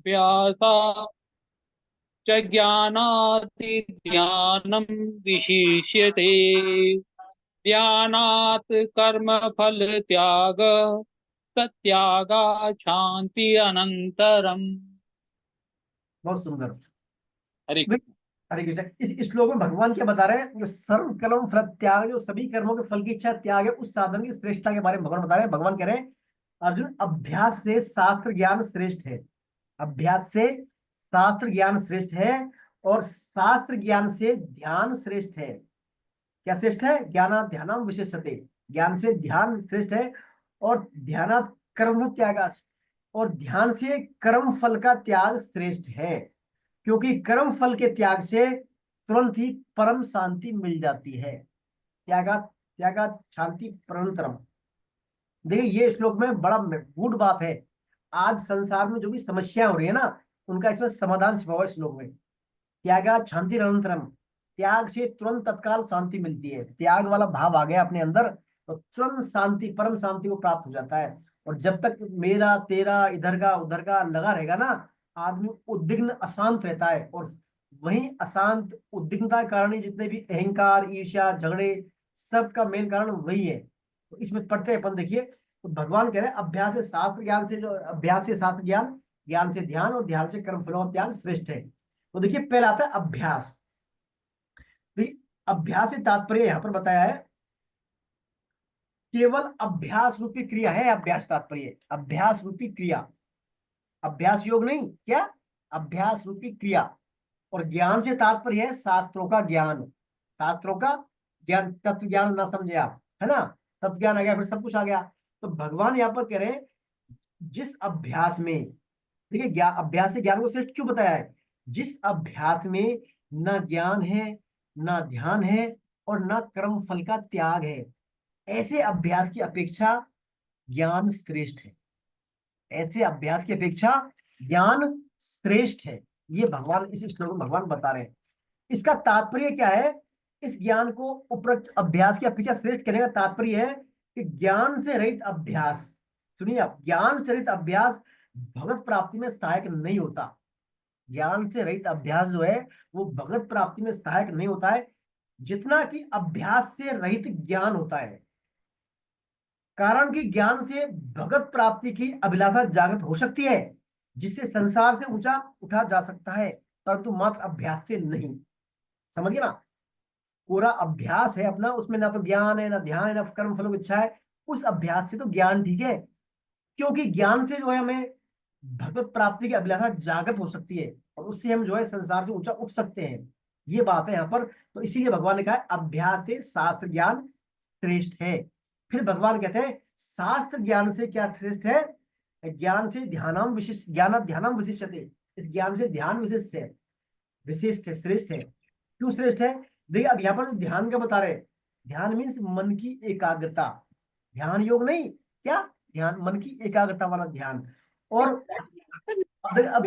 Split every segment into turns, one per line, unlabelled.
अभ्यासा च ज्ञानाति ध्यानं विशिष्यते। ध्यानात् कर्मफल त्याग, तत्यागा शांति अनंतरम।
बहुत सुंदर।
हरे
वे- हरे कृष्ण। इस श्लोक में भगवान क्या बता रहे हैं? जो सर्व कर्म फल त्याग, जो सभी कर्मों के फल की इच्छा त्याग है, उस साधन की श्रेष्ठता के बारे में भगवान बता रहे हैं। भगवान कह रहे हैं, अर्जुन, अभ्यास से शास्त्र ज्ञान श्रेष्ठ है। अभ्यास से शास्त्र ज्ञान श्रेष्ठ है, और शास्त्र ज्ञान से ध्यान श्रेष्ठ है। क्या श्रेष्ठ है? ज्ञाना ध्यानम विशेषते। ज्ञान से ध्यान श्रेष्ठ है, और ध्यानात् कर्म त्याग, और ध्यान से कर्म फल का त्याग श्रेष्ठ है। क्योंकि कर्म फल के त्याग से तुरंत ही परम शांति मिल जाती है। त्यागा त्यागा शांति परंतरम। देखिए, ये श्लोक में बड़ा गूढ़ बात है। आज संसार में जो भी समस्या हो रही है ना, उनका इसमें समाधान छिपा हुआ है श्लोक में। त्यागा शांति निरंतरम। त्याग से तुरंत तत्काल शांति मिलती है। त्याग वाला भाव आ गया अपने अंदर, तो तुरंत शांति, परम शांति को प्राप्त हो जाता है। और जब तक मेरा तेरा इधर का उधर का लगा रहेगा ना, आदमी उद्विग्न अशांत रहता है। और वही अशांत उद्विग्नता के कारण ही जितने भी अहंकार, ईर्ष्या, झगड़े, सबका मेन कारण वही है। तो इसमें पढ़ते हैं अपन, देखिए। तो भगवान कह रहे हैं, अभ्यास से शास्त्र ज्ञान से, जो अभ्यास से शास्त्र ज्ञान, ज्ञान से ध्यान, और ध्यान से कर्म फलों का त्याग श्रेष्ठ है। तो देखिए, पहला आता है अभ्यास। देखिए, अभ्यास से तात्पर्य यहां पर बताया है, केवल अभ्यास रूपी क्रिया है। अभ्यास तात्पर्य अभ्यास रूपी क्रिया, अभ्यास योग नहीं, क्या? अभ्यास रूपी क्रिया। और ज्ञान से तात्पर्य है शास्त्रों का ज्ञान। शास्त्रों का ज्ञान, तत्व ज्ञान ना समझे आप, है ना? तत्व ज्ञान आ गया, फिर सब कुछ आ गया। तो भगवान यहाँ पर कह रहे हैं, जिस अभ्यास में, देखिए, ज्ञान, अभ्यास से ज्ञान को श्रेष्ठ क्यों बताया है? जिस अभ्यास में न ज्ञान है, न ध्यान है, और न कर्म फल का त्याग है, ऐसे अभ्यास की अपेक्षा ज्ञान श्रेष्ठ है। ऐसे अभ्यास की अपेक्षा ज्ञान श्रेष्ठ है। ये भगवान इस श्लोक में भगवान बता रहे हैं। इसका तात्पर्य क्या है? इस ज्ञान को उपरोक्त अभ्यास की अपेक्षा श्रेष्ठ कहने का तात्पर्य है कि ज्ञान से रहित अभ्यास, सुनिए आप, ज्ञान से रहित अभ्यास भगत प्राप्ति में सहायक नहीं होता। ज्ञान से रहित अभ्यास जो है, वो भगत प्राप्ति में सहायक नहीं होता है, जितना कि अभ्यास से रहित ज्ञान होता है। कारण कि ज्ञान से भगत प्राप्ति की अभिलाषा जागृत हो सकती है, जिससे संसार से ऊंचा उठा जा सकता है, परंतु मात्र अभ्यास से नहीं। समझिए ना, पूरा अभ्यास है अपना, उसमें ना तो ज्ञान है, ना ध्यान है, ना कर्म फलों की इच्छा है। उस अभ्यास से तो ज्ञान ठीक है, क्योंकि ज्ञान से जो है हमें भगवत प्राप्ति की अभिलाषा जागृत हो सकती है, और उससे हम जो है संसार से ऊंचा उठ सकते हैं। ये बात है यहाँ पर। तो इसीलिए भगवान ने कहा है, अभ्यास से शास्त्र ज्ञान श्रेष्ठ है। फिर भगवान कहते हैं, शास्त्र ज्ञान से क्या श्रेष्ठ है? ज्ञान से ध्यानम विशिष्ट, ज्ञान ध्यानम विशिष्टते। इस ज्ञान से ध्यान विशिष्ट है, विशिष्ट है, श्रेष्ठ है। क्यों श्रेष्ठ है? देखिए, अब यहाँ पर ध्यान का बता रहे हैं। ध्यान मीन्स मन की एकाग्रता। ध्यान योग नहीं, क्या? ध्यान, मन की एकाग्रता वाला ध्यान। और अब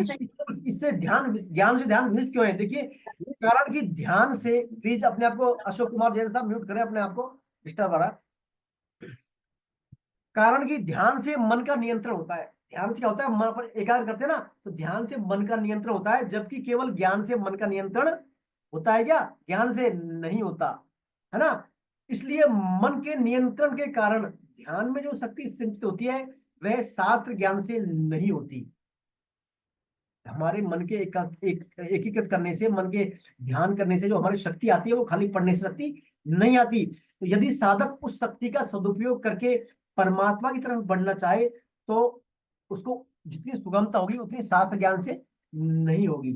इससे ध्यान, ज्ञान से ध्यान विशिष्ट क्यों है? देखिए, कारण कि ध्यान से, प्लीज अपने आप को, अशोक कुमार जैन साहब म्यूट करें अपने आप को, डिस्टर्ब आ रहा है। कारण कि ध्यान से मन का नियंत्रण होता है। ध्यान से क्या होता है? मन पर एकाग्र करते हैं ना, तो ध्यान से मन का नियंत्रण होता है, जबकि केवल ज्ञान से मन का नियंत्रण होता है क्या? ज्ञान से नहीं होता, है ना? इसलिए मन के नियंत्रण के कारण ध्यान में जो शक्ति संचित होती है, वह शास्त्र ज्ञान से नहीं होती। हमारे मन के एकीकृत करने से, मन के ध्यान करने से जो हमारी शक्ति आती है, वो खाली पढ़ने से शक्ति नहीं आती। तो यदि साधक उस शक्ति का सदुपयोग करके परमात्मा की तरफ बढ़ना चाहे, तो उसको जितनी सुगमता होगी उतनी शास्त्र ज्ञान से नहीं होगी।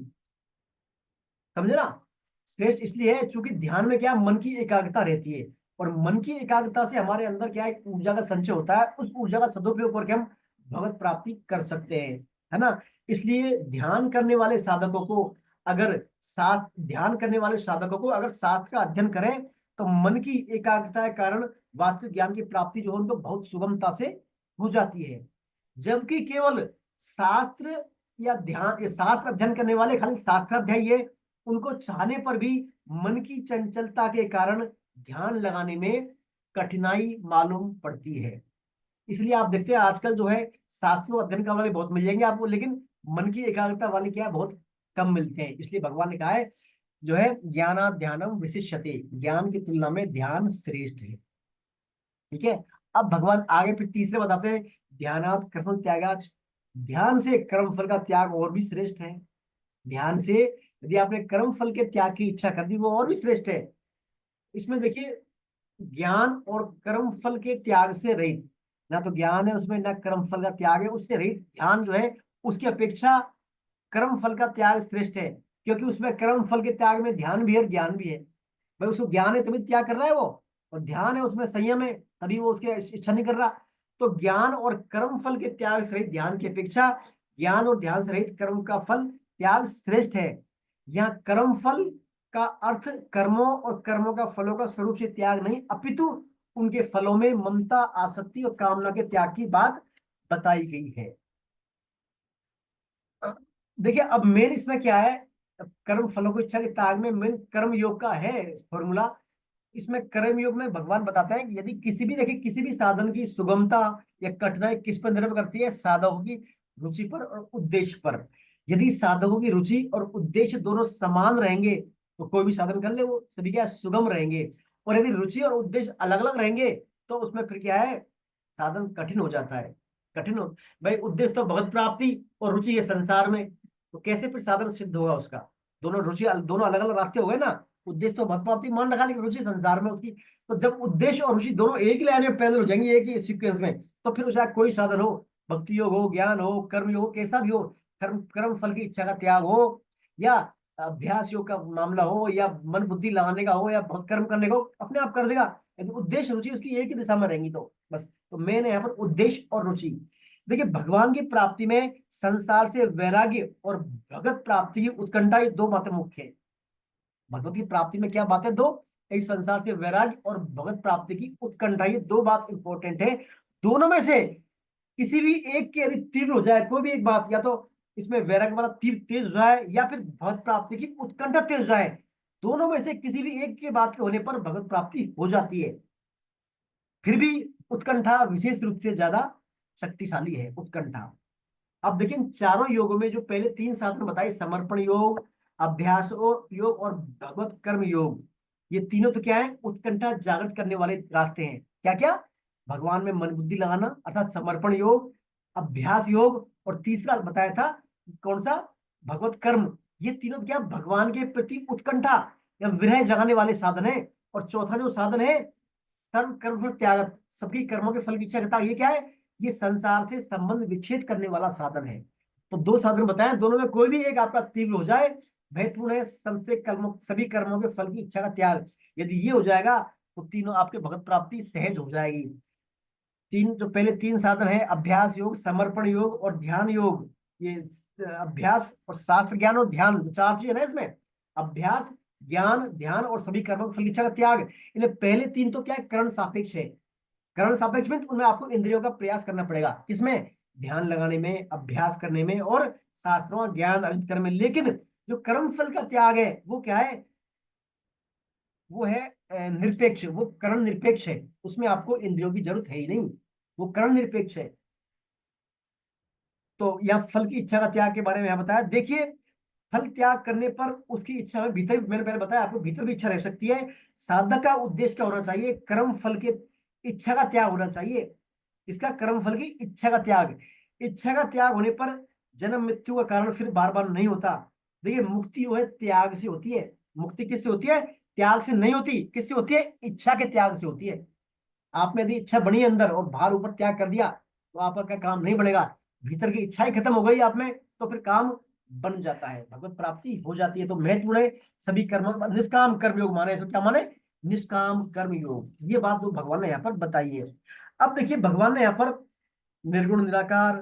समझे ना? श्रेष्ठ इसलिए है क्योंकि ध्यान में क्या, मन की एकाग्रता रहती है, और मन की एकाग्रता से हमारे अंदर क्या है, ऊर्जा का संचय होता है। उस ऊर्जा का सदुपयोग करके हम भगवत प्राप्ति कर सकते हैं, है ना? इसलिए ध्यान करने वाले साधकों को, अगर ध्यान करने वाले साधकों को अगर शास्त्र का अध्ययन करें, तो मन की एकाग्रता के कारण वास्तविक ज्ञान की प्राप्ति जो है उनको बहुत सुगमता से हो जाती है। जबकि केवल शास्त्र या ध्यान, ये शास्त्र अध्ययन करने वाले खाली शास्त्राध्यायी है, उनको चाहने पर भी मन की चंचलता के कारण ध्यान लगाने में कठिनाई मालूम पड़ती है। इसलिए आप देखते हैं आजकल जो है, शास्त्रों अध्ययन करने वाले बहुत मिल जाएंगे आपको, लेकिन मन की एकाग्रता वाले क्या है, बहुत कम मिलते हैं। इसलिए भगवान ने कहा है जो है ज्ञानात् ध्यानम विशिष्यते, ज्ञान की तुलना में ध्यान श्रेष्ठ है। ठीक है। अब भगवान आगे फिर तीसरे बताते हैं, ध्यानात् कर्म त्यागात्, ध्यान से कर्म फल का त्याग और भी श्रेष्ठ है। ध्यान से यदि आपने कर्म फल के त्याग की इच्छा कर दी वो और भी श्रेष्ठ है। इसमें देखिए, ज्ञान और कर्म फल के त्याग से रहित, ना तो ज्ञान है उसमें ना कर्म फल का त्याग है, उससे रहित ध्यान जो है उसकी अपेक्षा कर्म फल का त्याग श्रेष्ठ है। क्योंकि उसमें कर्म फल के त्याग में ध्यान भी है और ज्ञान भी है। भाई उसको ज्ञान है तभी त्याग कर रहा है वो, और ध्यान है उसमें संयम है तभी वो उसकी इच्छा नहीं कर रहा। तो ज्ञान और कर्म फल के त्याग से रहित ध्यान की अपेक्षा ज्ञान और ध्यान से रहित कर्म का फल त्याग श्रेष्ठ है। यहाँ कर्म फल का अर्थ कर्मों और कर्मों का फलों का स्वरूप से त्याग नहीं, अपितु उनके फलों में ममता, आसक्ति और कामना के त्याग की बात बताई गई है। देखिए अब मेन इसमें क्या है, कर्म फलों की इच्छा के त्याग में मेन कर्म योग का है फॉर्मूला। इसमें कर्म योग में भगवान बताते हैं कि यदि किसी भी, देखिए किसी भी साधन की सुगमता या कठिनाई किस पर निर्भर करती है, साधकों की रुचि पर और उद्देश्य पर। यदि साधकों की रुचि और उद्देश्य दोनों समान रहेंगे तो कोई भी साधन कर ले वो सभी क्या है, सुगम रहेंगे। और यदि रुचि और उद्देश्य अलग अलग रहेंगे तो उसमें फिर क्या है, साधन कठिन हो जाता है। कठिन हो, भाई उद्देश्य तो भगवत प्राप्ति और रुचि है संसार में, तो कैसे फिर साधन सिद्ध होगा उसका। दोनों रुचि, दोनों अलग अलग रास्ते हो गए ना। उद्देश्य तो भगवत प्राप्ति मान रखा लेकिन रुचि संसार में उसकी। तो जब उद्देश्य और रुचि दोनों एक ही लाइन में पैदल हो जाएंगे एक ही सीक्वेंस में, तो फिर चाहे कोई साधन हो, भक्ति योग हो, ज्ञान हो, कर्म योग हो, कैसा भी हो, कर्म कर्म फल की इच्छा का त्याग हो, या अभ्यास योग का मामला हो, या मन बुद्धि लगाने का हो, या बहुत कर्म करने का हो, अपने आप कर देगा। यदि उद्देश्य रुचि उसकी एक ही दिशा में रहेंगी तो बस। तो मैंने यहाँ पर उद्देश्य और रुचि, देखिए भगवान की प्राप्ति में संसार से वैराग्य और भगत प्राप्ति की उत्कंठा, ये दो बातें मुख्य है। भगवत की प्राप्ति में क्या बातें दो, एक संसार से वैराग्य और भगत प्राप्ति की उत्कंठा, ये दो बात इंपॉर्टेंट है। दोनों में से किसी भी एक के यदि तीव्र हो जाए कोई भी एक बात, या तो इसमें वैराग्य वाला तीव्र तेज हो जाए या फिर भगवत प्राप्ति की उत्कंठा तेज हो जाए, दोनों में से किसी भी एक के बात के होने पर भगवत प्राप्ति हो जाती है। फिर भी उत्कंठा विशेष रूप से ज्यादा शक्तिशाली है उत्कंठा। अब देखिए इन चारों योगों में जो पहले तीन साधन बताए, समर्पण योग, अभ्यास और योग और भगवत कर्म योग, ये तीनों तो क्या है, उत्कंठा जागृत करने वाले रास्ते हैं। क्या क्या, भगवान में मन बुद्धि लगाना अर्थात समर्पण योग, अभ्यास योग, और तीसरा बताया था कौन सा, भगवत कर्म। ये तीनों तो क्या, भगवान के प्रति उत्कंठा या विरह जगाने वाले साधन है। और चौथा जो साधन है, सर्व कर्म फल त्याग, सभी कर्मों के फल की इच्छा करता, ये क्या है, ये संसार से संबंध विच्छेद करने वाला साधन है। तो दो साधन बताए, दोनों में कोई भी एक आपका तीव्र हो जाए महत्वपूर्ण है। सबसे कर्मों, सभी कर्मों के फल की इच्छा का त्याग, यदि ये हो जाएगा तो तीनों आपके भगत प्राप्ति सहज हो जाएगी। तीन जो पहले तीन साधन है, अभ्यास योग, समर्पण योग और ध्यान योग, ये अभ्यास और शास्त्र ज्ञान और ध्यान, जो चार चीज है ना इसमें, अभ्यास, ज्ञान, ध्यान और सभी कर्मों के फल की इच्छा का त्याग, इन्हें पहले तीन तो क्या है, करण सापेक्ष है। करण सापेक्ष में तो उनमें आपको इंद्रियों का प्रयास करना पड़ेगा, किसमें, ध्यान लगाने में, अभ्यास करने में और शास्त्रों का ज्ञान अर्जित करने में। लेकिन जो कर्म फल का त्याग है वो क्या है, वो है निरपेक्ष, वो करण निरपेक्ष है, उसमें आपको इंद्रियों की जरूरत है ही नहीं, वो करण निरपेक्ष है। तो यह फल की इच्छा का त्याग के बारे में यहाँ बताया। देखिए फल त्याग करने पर उसकी इच्छा में भीतर, मैंने पहले बताया आपको, भीतर भी इच्छा रह सकती है। साधक का उद्देश्य क्या होना चाहिए, कर्म फल के इच्छा का त्याग होना चाहिए। इसका कर्म फल की इच्छा का त्याग, इच्छा का त्याग होने पर जन्म मृत्यु का कारण फिर बार बार नहीं होता। देखिए मुक्ति जो है त्याग से होती है। मुक्ति किससे होती है, त्याग से नहीं होती, किससे होती है, इच्छा के त्याग से होती है। आप में यदि इच्छा बनी है अंदर और बाहर ऊपर त्याग कर दिया तो आपका क्या काम नहीं बढ़ेगा। भीतर की इच्छा ही खत्म हो गई आप में तो फिर काम बन जाता है, भगवत प्राप्ति हो जाती है। तो महत्वपूर्ण है सभी कर्म, निष्काम कर्म योग माने, इसको क्या माने, निष्काम कर्म योग। ये बात जो भगवान ने यहाँ पर बताई है। अब देखिए भगवान ने यहाँ पर निर्गुण निराकार,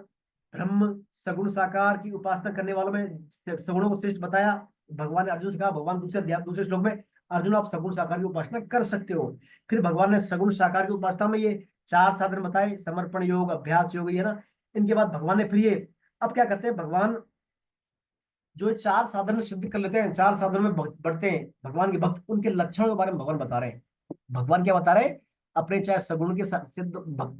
ब्रह्म, सगुण साकार की उपासना करने वालों में सगुणों को श्रेष्ठ बताया। भगवान ने अर्जुन से कहा, भगवान दूसरे अध्याय दूसरे श्लोक में, अर्जुन आप सगुण साकार की उपासना कर सकते हो। फिर भगवान ने सगुण साकार की उपासना में ये चार साधन बताए, समर्पण योग, अभ्यास योग, ये ना। इनके बाद भगवान ने फिर ये, अब क्या करते हैं भगवान, जो ये चार साधन सिद्ध कर लेते हैं, चार साधन में बढ़ते हैं भगवान के भक्त, उनके लक्षणों के बारे में भगवान बता रहे हैं। भगवान क्या बता रहे हैं, अपने चाहे सगुण के सिद्ध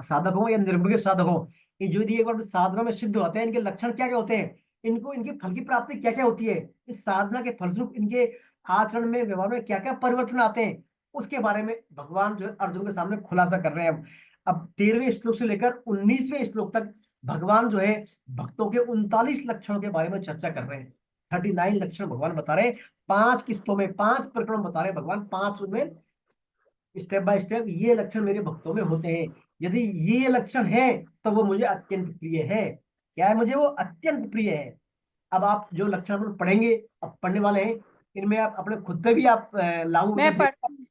साधक हो या निर्गुण के साधक हो, ये जो यदि एक बार साधनों में सिद्ध होते हैं, इनके लक्षण क्या क्या होते हैं, इनको इनके फल की प्राप्ति क्या क्या होती है, इस साधना के फलस्वरूप इनके आचरण में व्यवहार में क्या क्या परिवर्तन आते हैं, उसके बारे में भगवान जो है अर्जुन के सामने खुलासा कर रहे हैं। अब 13वें श्लोक से लेकर 19वें श्लोक तक भगवान जो है भक्तों के 39 लक्षणों के बारे में चर्चा कर रहे हैं। 39 लक्षण भगवान बता रहे हैं, 5 किस्तों में 5 प्रकरण बता रहे हैं भगवान, 5 उनमें स्टेप बाय स्टेप ये लक्षण मेरे भक्तों में होते हैं। यदि ये लक्षण है तो वो मुझे अत्यंत प्रिय है। क्या है, मुझे वो अत्यंत प्रिय है। अब आप जो लक्षण अपन पढ़ेंगे, अब पढ़ने वाले हैं, इनमें आप अपने खुद पे भी आप लागू करके
मैं पढ़ती हूँ।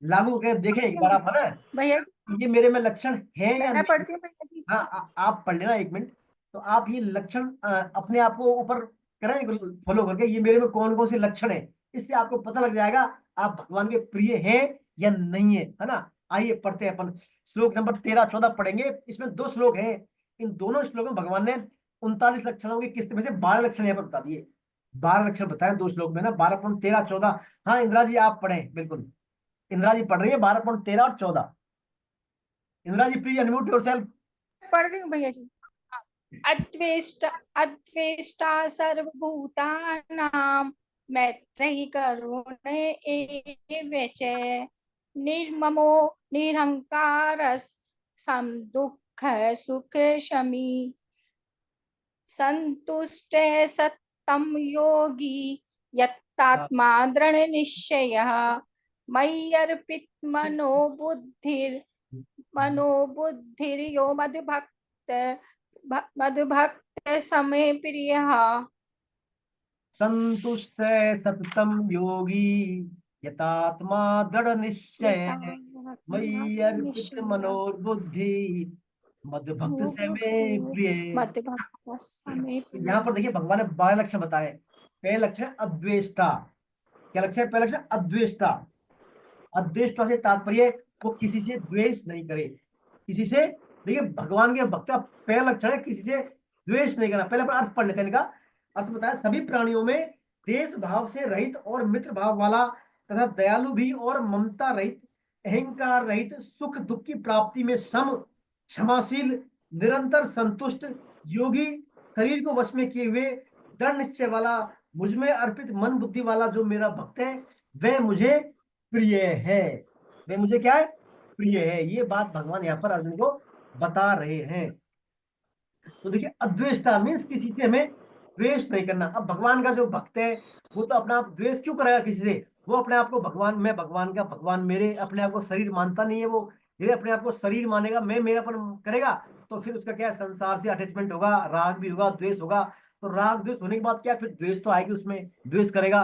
लागू करके देखें एक
पढ़ती
बार
हूँ
आप, है ना,
भैया,
ये मेरे में लक्षण है या
मैं
नहीं।
पढ़ती हूँ भैया जी।
हाँ, आप पढ़ लेना 1 मिनट। तो आप ये लक्षण अपने आप को ऊपर करें फॉलो करके, ये मेरे में कौन कौन से लक्षण है, इससे आपको पता लग जाएगा आप भगवान के प्रिय हैं या नहीं है ना। आइए पढ़ते हैं अपन, श्लोक नंबर 13-14 पढ़ेंगे। इसमें 2 श्लोक हैं, इन दोनों श्लोकों में भगवान ने 39 लक्षणों की किस्त में से 12 लक्षण यहाँ पर बता दिए। 12 लक्षण बताए 2 श्लोक में ना, 12.13-14। हाँ इंदिरा जी आप पढ़ें, बिल्कुल इंदिरा जी पढ़ रही है 12.13 और 14। Indira ji please unmute yourself.
पढ़ रही हूँ भैया जी। अद्वेष्टा अद्वेष्टा सर्वभूतानां मैत्री करुण एव च निर्ममो निरहंकारः सम दुःख सुख शमी संतुष्ट सत्तम योगी यत्तात्मा दृढ़ निश्चयः मयि अर्पित मनोबुद्धिर्यो मधुभक्त समय प्रियः।
संतुष्ट सततम योगी यतात्मा दृढ़ निश्चय मयि अर्पित मनोर्बुद्धि मदभक्त से में प्रिय।
मधुभक्त समय
तो यहाँ पर देखिए भगवान ने 12 लक्षण बताए। पहले लक्षण अद्वेष्टा। क्या लक्षण है? पहला लक्षण अद्वेष्टा। अद्वेष्टा से तात्पर्य वो किसी से द्वेष नहीं करे, किसी से। देखिए भगवान के भक्त का पहला लक्षण है किसी से द्वेष नहीं करना। पहले अपन अर्थ पढ़ लेते हैं इनका। अर्थ बताया, सभी प्राणियों में देश भाव से रहित और मित्र भाव वाला तथा दयालु भी और ममता रहित, अहंकार रहित, सुख दुख की प्राप्ति में सम, क्षमाशील, निरंतर संतुष्ट, योगी, शरीर को वश में किए हुए, दृढ़ निश्चय वाला, मुझ में अर्पित मन बुद्धि वाला जो मेरा भक्त है वह मुझे प्रिय है। वे मुझे क्या है? प्रिय है। ये बात भगवान यहाँ पर अर्जुन को बता रहे हैं। तो देखिए अद्वेषता मीन्स किसी से हमें द्वेष नहीं करना। अब भगवान का जो भक्त है वो तो अपना आप द्वेष क्यों करेगा किसी से? वो अपने आप को भगवान, मैं भगवान का, भगवान मेरे, अपने आप को शरीर मानता नहीं है। वो यदि अपने आप को शरीर मानेगा, मैं मेरापन करेगा, तो फिर उसका क्या है? संसार से अटैचमेंट होगा, राग भी होगा, द्वेष होगा। तो राग द्वेष होने के बाद क्या, फिर द्वेष तो आएगी, उसमें द्वेष करेगा,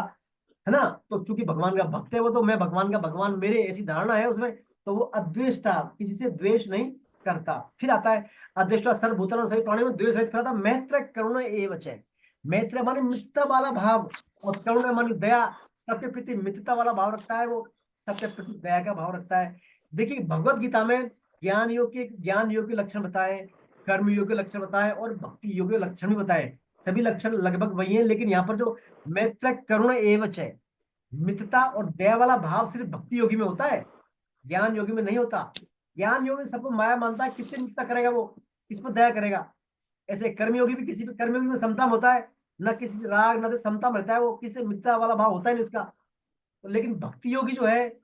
है ना। तो चूंकि भगवान का भक्त है वो, तो मैं भगवान का, भगवान मेरे, ऐसी धारणा है उसमें। तो वो अद्वेष्टा, किसी से द्वेष नहीं करता। फिर आता है अद्वेष्टा सर्वभूतानां सभी प्राणियों में द्वेष रहित करता, मैत्र करुण एव च। मैत्र माने मित्रता वाला भाव, और करुण माने दया, सबके प्रति मित्रता वाला भाव रखता है वो, सबके प्रति दया का भाव रखता है। देखिए भगवत गीता में ज्ञान योग के लक्षण बताए, कर्म योग के लक्षण बताए, और भक्ति योग के लक्षण भी बताए। सभी लक्षण लगभग वही है, लेकिन यहाँ पर जो मैत्र करुण एवच है, मित्रता और दया वाला भाव सिर्फ भक्ति योगी में होता है, ज्ञान योगी में नहीं होता। ज्ञान योगी सबको माया मानता है, किससे मित्रता करेगा वो, किस पर दया करेगा। ऐसे कर्मयोगी भी किसी पे, कर्मयोगी में समता में होता है, न किसी से राग न तो समता में रहता है, वो किसी से मित्रता वाला भाव होता ही नहीं उसका। तो लेकिन भक्ति योगी जो है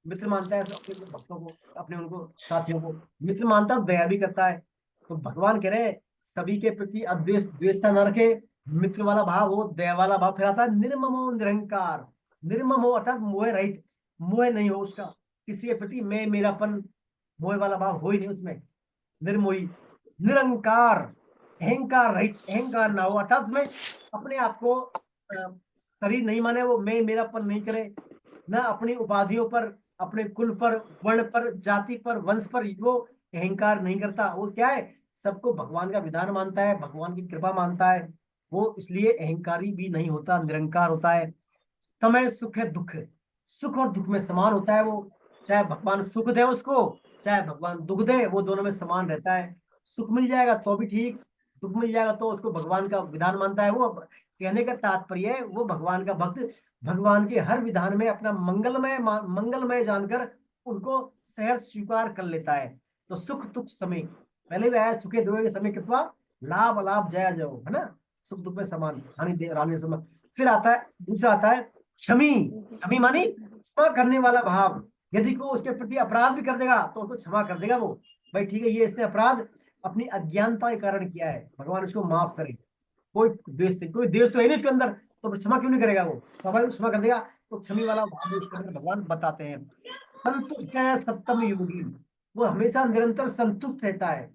मित्र मानता है अपने भक्तों को, अपने उनको साथियों को मित्र मानता है, दया भी करता है। तो भगवान कह रहे हैं सभी के प्रति अद्वेष, द्वेषता न रखे, मित्र वाला भाव हो, दया वाला भाव। फिर आता है निर्ममो निरहंकार। निर्मम हो अर्थात मोह रहित, मोह नहीं हो उसका किसी के प्रति, मैं मेरापन, मोह वाला भाव हो ही नहीं उसमें, निर्मोही। निरंकार, अहंकार रहित, अहंकार ना हो अर्थात उसमें अपने आप को शरीर नहीं माने, वो मैं मेरापन नहीं करे, ना अपनी उपाधियों पर, अपने कुल पर, वर्ण पर, जाति पर, वंश पर वो अहंकार नहीं करता। वो क्या है? सबको भगवान का विधान मानता है, भगवान की कृपा मानता है वो, इसलिए अहंकारी भी नहीं होता, निरंकार होता है। समय सुख है दुख, सुख और दुख में समान होता है वो। चाहे भगवान सुख दे उसको, चाहे भगवान दुख दे, वो दोनों में समान रहता है। सुख मिल जाएगा तो भी ठीक, दुख मिल जाएगा तो उसको भगवान का विधान मानता है वो। कहने का तात्पर्य है वो भगवान का भक्त भगवान के हर विधान में अपना मंगलमय जानकर उनको सहर्ष स्वीकार कर लेता है। तो सुख दुख समय, पहले भी आया, सुखे दुखे समय कृत्वा लाभ अलाभ जया जयो, है ना। सुख दुख में समान, हानि दे रानी समान। फिर आता है दूसरा, आता है क्षमी। क्षमी मानी क्षमा करने वाला भाव। यदि कोई उसके प्रति अपराध भी कर देगा तो उसको क्षमा कर देगा वो, भाई ठीक है ये इसने अपराध अपनी अज्ञानता के कारण किया है, भगवान इसको माफ करे। कोई द्वेष नहीं, कोई द्वेष तो है नहीं उसके अंदर, तो फिर क्षमा क्यों नहीं करेगा वो, तो भाई क्षमा कर देगा। तो क्षमी वाला भाव उसके अंदर भगवान बताते हैं। संतुष्ट है सत्तम योगी, वो हमेशा निरंतर संतुष्ट रहता है।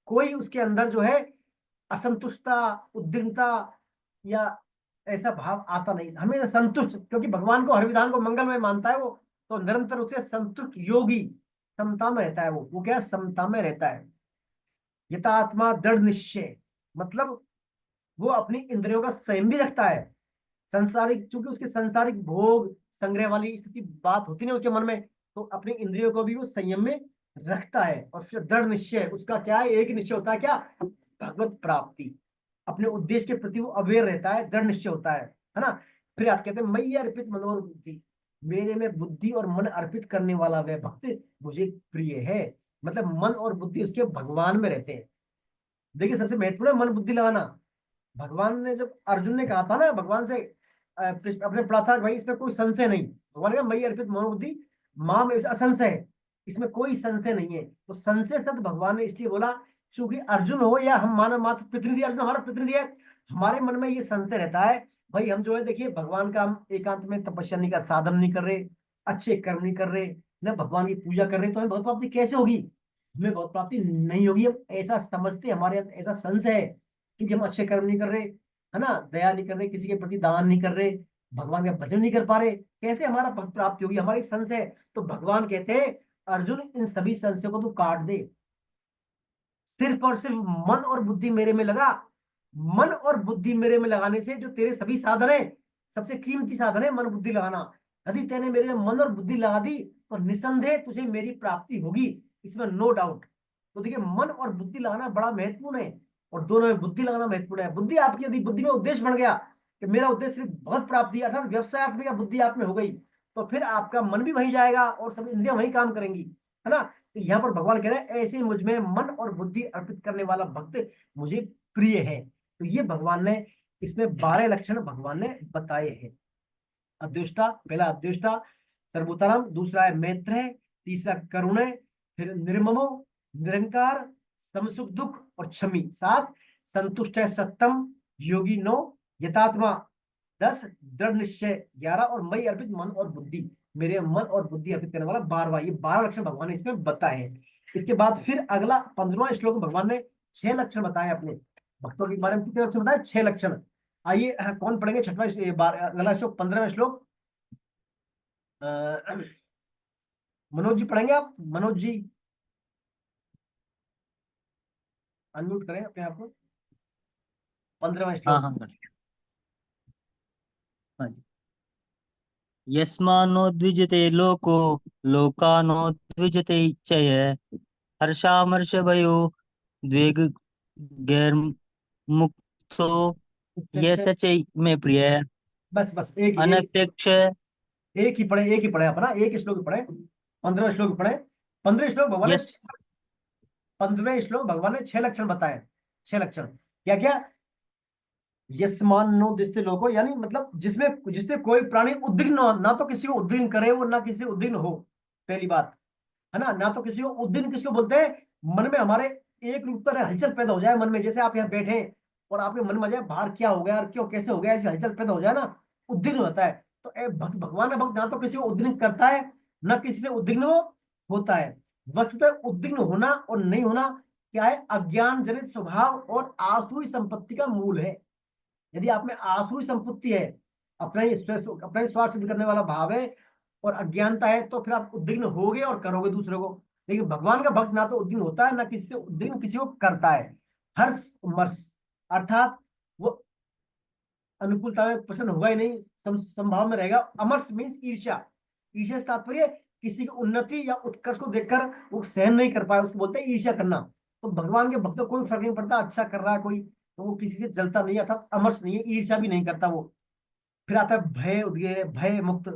कोई उसके अंदर जो है असंतुष्टता, उद्विग्नता या ऐसा भाव आता नहीं, हमेशा संतुष्ट, क्योंकि भगवान को हर विधान को मंगलमय मानता है वो, तो निरंतर उसे संतुष्ट योगी समता में रहता है। वो क्या है, समता में रहता है। यथात्मा दृढ़ निश्चय, मतलब वो अपनी इंद्रियों का संयम भी रखता है। संसारिक, क्योंकि उसके सांसारिक भोग संग्रह वाली स्थिति बात होती नहीं उसके मन में, तो अपनी इंद्रियों को भी वो संयम में रखता है। और फिर दृढ़ निश्चय उसका क्या है, एक निश्चय होता है, क्या, भगवत प्राप्ति। अपने उद्देश्य के प्रति वो अवेयर रहता है, दृढ़ निश्चय होता है ना। फिर आप कहते हैं मयि अर्पित मनोर बुद्धि, मेरे में बुद्धि और मन अर्पित करने वाला वह भक्त मुझे प्रिय है। मतलब मन और बुद्धि उसके भगवान में रहते हैं। देखिए सबसे महत्वपूर्ण है मन बुद्धि लगाना। भगवान ने जब अर्जुन ने कहा था ना भगवान से, अपने पढ़ा था भाई इसमें कोई संशय नहीं, भगवान ने कहा मयि अर्पित मनोबुद्धि मां में असंशय है, इसमें कोई संशय नहीं है। तो संशय शब्द भगवान ने इसलिए बोला क्योंकि अर्जुन हो या हम मानव मात्र प्रतिनिधि, अर्जुन हमारा प्रतिनिधि है, हमारे मन में ये संशय रहता है भाई हम जो है, देखिए भगवान का हम एकांत में तपस्या नहीं कर, साधन नहीं कर रहे, अच्छे कर्म नहीं कर रहे, न भगवान की पूजा कर रहे, तो हमें भगवत प्राप्ति कैसे होगी, हमें भगवत प्राप्ति नहीं होगी। हम ऐसा समझते, हमारे अंदर ऐसा संशय है, क्योंकि हम अच्छे कर्म नहीं कर रहे, है ना, दया नहीं कर रहे, किसी के प्रति दान नहीं कर रहे, भगवान का भजन नहीं कर पा रहे, कैसे हमारा भक्त प्राप्ति होगी, हमारी संशय है। तो भगवान कहते हैं अर्जुन इन सभी संशयों को तू काट दे, सिर्फ और सिर्फ मन और बुद्धि मेरे में लगा। मन और बुद्धि मेरे में लगाने से जो तेरे सभी साधन है, सबसे कीमती साधन है मन बुद्धि लगाना। यदि तेने मेरे में मन और बुद्धि लगा दी तो निसंदेह तुझे मेरी प्राप्ति होगी, इसमें नो डाउट। तो देखिए मन और बुद्धि लगाना बड़ा महत्वपूर्ण है, और दोनों में बुद्धि लगाना महत्वपूर्ण है। बुद्धि आपकी, यदि बुद्धि में उद्देश्य बन गया कि मेरा उद्देश्य सिर्फ भगवत प्राप्ति अर्थात व्यवसायत्मक बुद्धि आप में हो गई, तो फिर आपका मन भी वहीं जाएगा और सब इंद्रियां वहीं काम करेंगी, है ना। तो यहाँ पर भगवान कह रहे हैं ऐसे मुझ में मन और बुद्धि अर्पित करने वाला भक्त मुझे प्रिय है। तो ये भगवान ने इसमें 12 लक्षण भगवान ने बताए हैं। अद्वेष्टा, पहला अद्वेष्टा सर्वोत्तम, दूसरा है मैत्र है, तीसरा करुण है, फिर निर्ममो, निरंकार, समसुख दुख और क्षमी 7, संतुष्ट है सत्तम, योगी 9, यथात्मा 10, दृढ़ निश्चय 11 और मई अर्पित मन और बुद्धि, मेरे मन और बुद्धि अर्पित करने वाला 12वां। ये 12 लक्षण भगवान ने इसमें बताए हैं। इसके बाद फिर अगला 15वां श्लोक में भगवान ने 6 लक्षण बताए अपने भक्तों के बारे में। कितने लक्षण बताए, 6 लक्षण। आइए कौन पढ़ेंगे छठवां अगला श्लोक, 15वां श्लोक, मनोज जी पढ़ेंगे, आप मनोज जी अनम्यूट करें अपने आप को। 15वां
हाँ
श्लोक।
हाँ हाँ जी। यस्मानो द्विजते लोको लोकानो द्विजते च यः हर्षामर्ष भयो द्वेग गैर मुक्तो
इससे
यह
अच्छे,
सच में प्रिय है।
बस बस एक
अनपेक्ष
एक ही पढ़े, एक ही पढ़े अपना, एक श्लोक पढ़े, 15वां श्लोक पढ़े। 15 श्लोक भगवान ने,
यस
15वें श्लोक भगवान ने 6 लक्षण बताए। 6 लक्षण क्या क्या, यस्मान नो दिसते लोगो, यानी मतलब जिसमें जिससे कोई प्राणी उद्विग्न हो, ना तो किसी को उद्विग्न करे वो, ना किसी से उद्विग्न हो, पहली बात, है ना। ना तो किसी को उद्विग्न किसको बोलते हैं, मन में हमारे एक रूप तरह हलचल पैदा हो जाए मन में, जैसे आप यहाँ बैठे हैं और आपके मन में आ जाए बाहर क्या हो गया और क्यों कैसे हो गया, ऐसी हलचल पैदा हो जाए ना, उद्विग्न होता है। तो भगवान का भक्त ना तो किसी को उद्विग्न करता है, ना किसी से उद्विग्न होता है। वस्तुतः उद्विग्न होना और नहीं होना क्या है, अज्ञान जनित स्वभाव और आसुरी संपत्ति का मूल है। यदि आप में आसुरी संपत्ति है, अपना ही स्वार्थ सिद्ध करने वाला भाव है और अज्ञानता है, तो फिर आप उद्विग्न होगे और करोगे दूसरे को। लेकिन भगवान का भक्त ना तो उद्विग्न होता है, ना किसी से उद्विग्न किसी को करता है। हर्ष मर्ष अर्थात वो अनुकूलता में प्रसन्न होगा ही नहीं, संभाव में रहेगा। अमर्ष मीन्स ईर्ष्या, ईर्ष्या से तात्पर्य किसी की उन्नति या उत्कर्ष को देखकर वो सहन नहीं कर पाए, उसको बोलते हैं ईर्ष्या करना। तो भगवान के भक्त को कोई फर्क नहीं पड़ता, अच्छा कर रहा है कोई तो वो किसी से जलता नहीं है, अर्थात अमर्ष नहीं है, ईर्ष्या भी नहीं करता वो। फिर आता है भय उद्गे, भय मुक्त।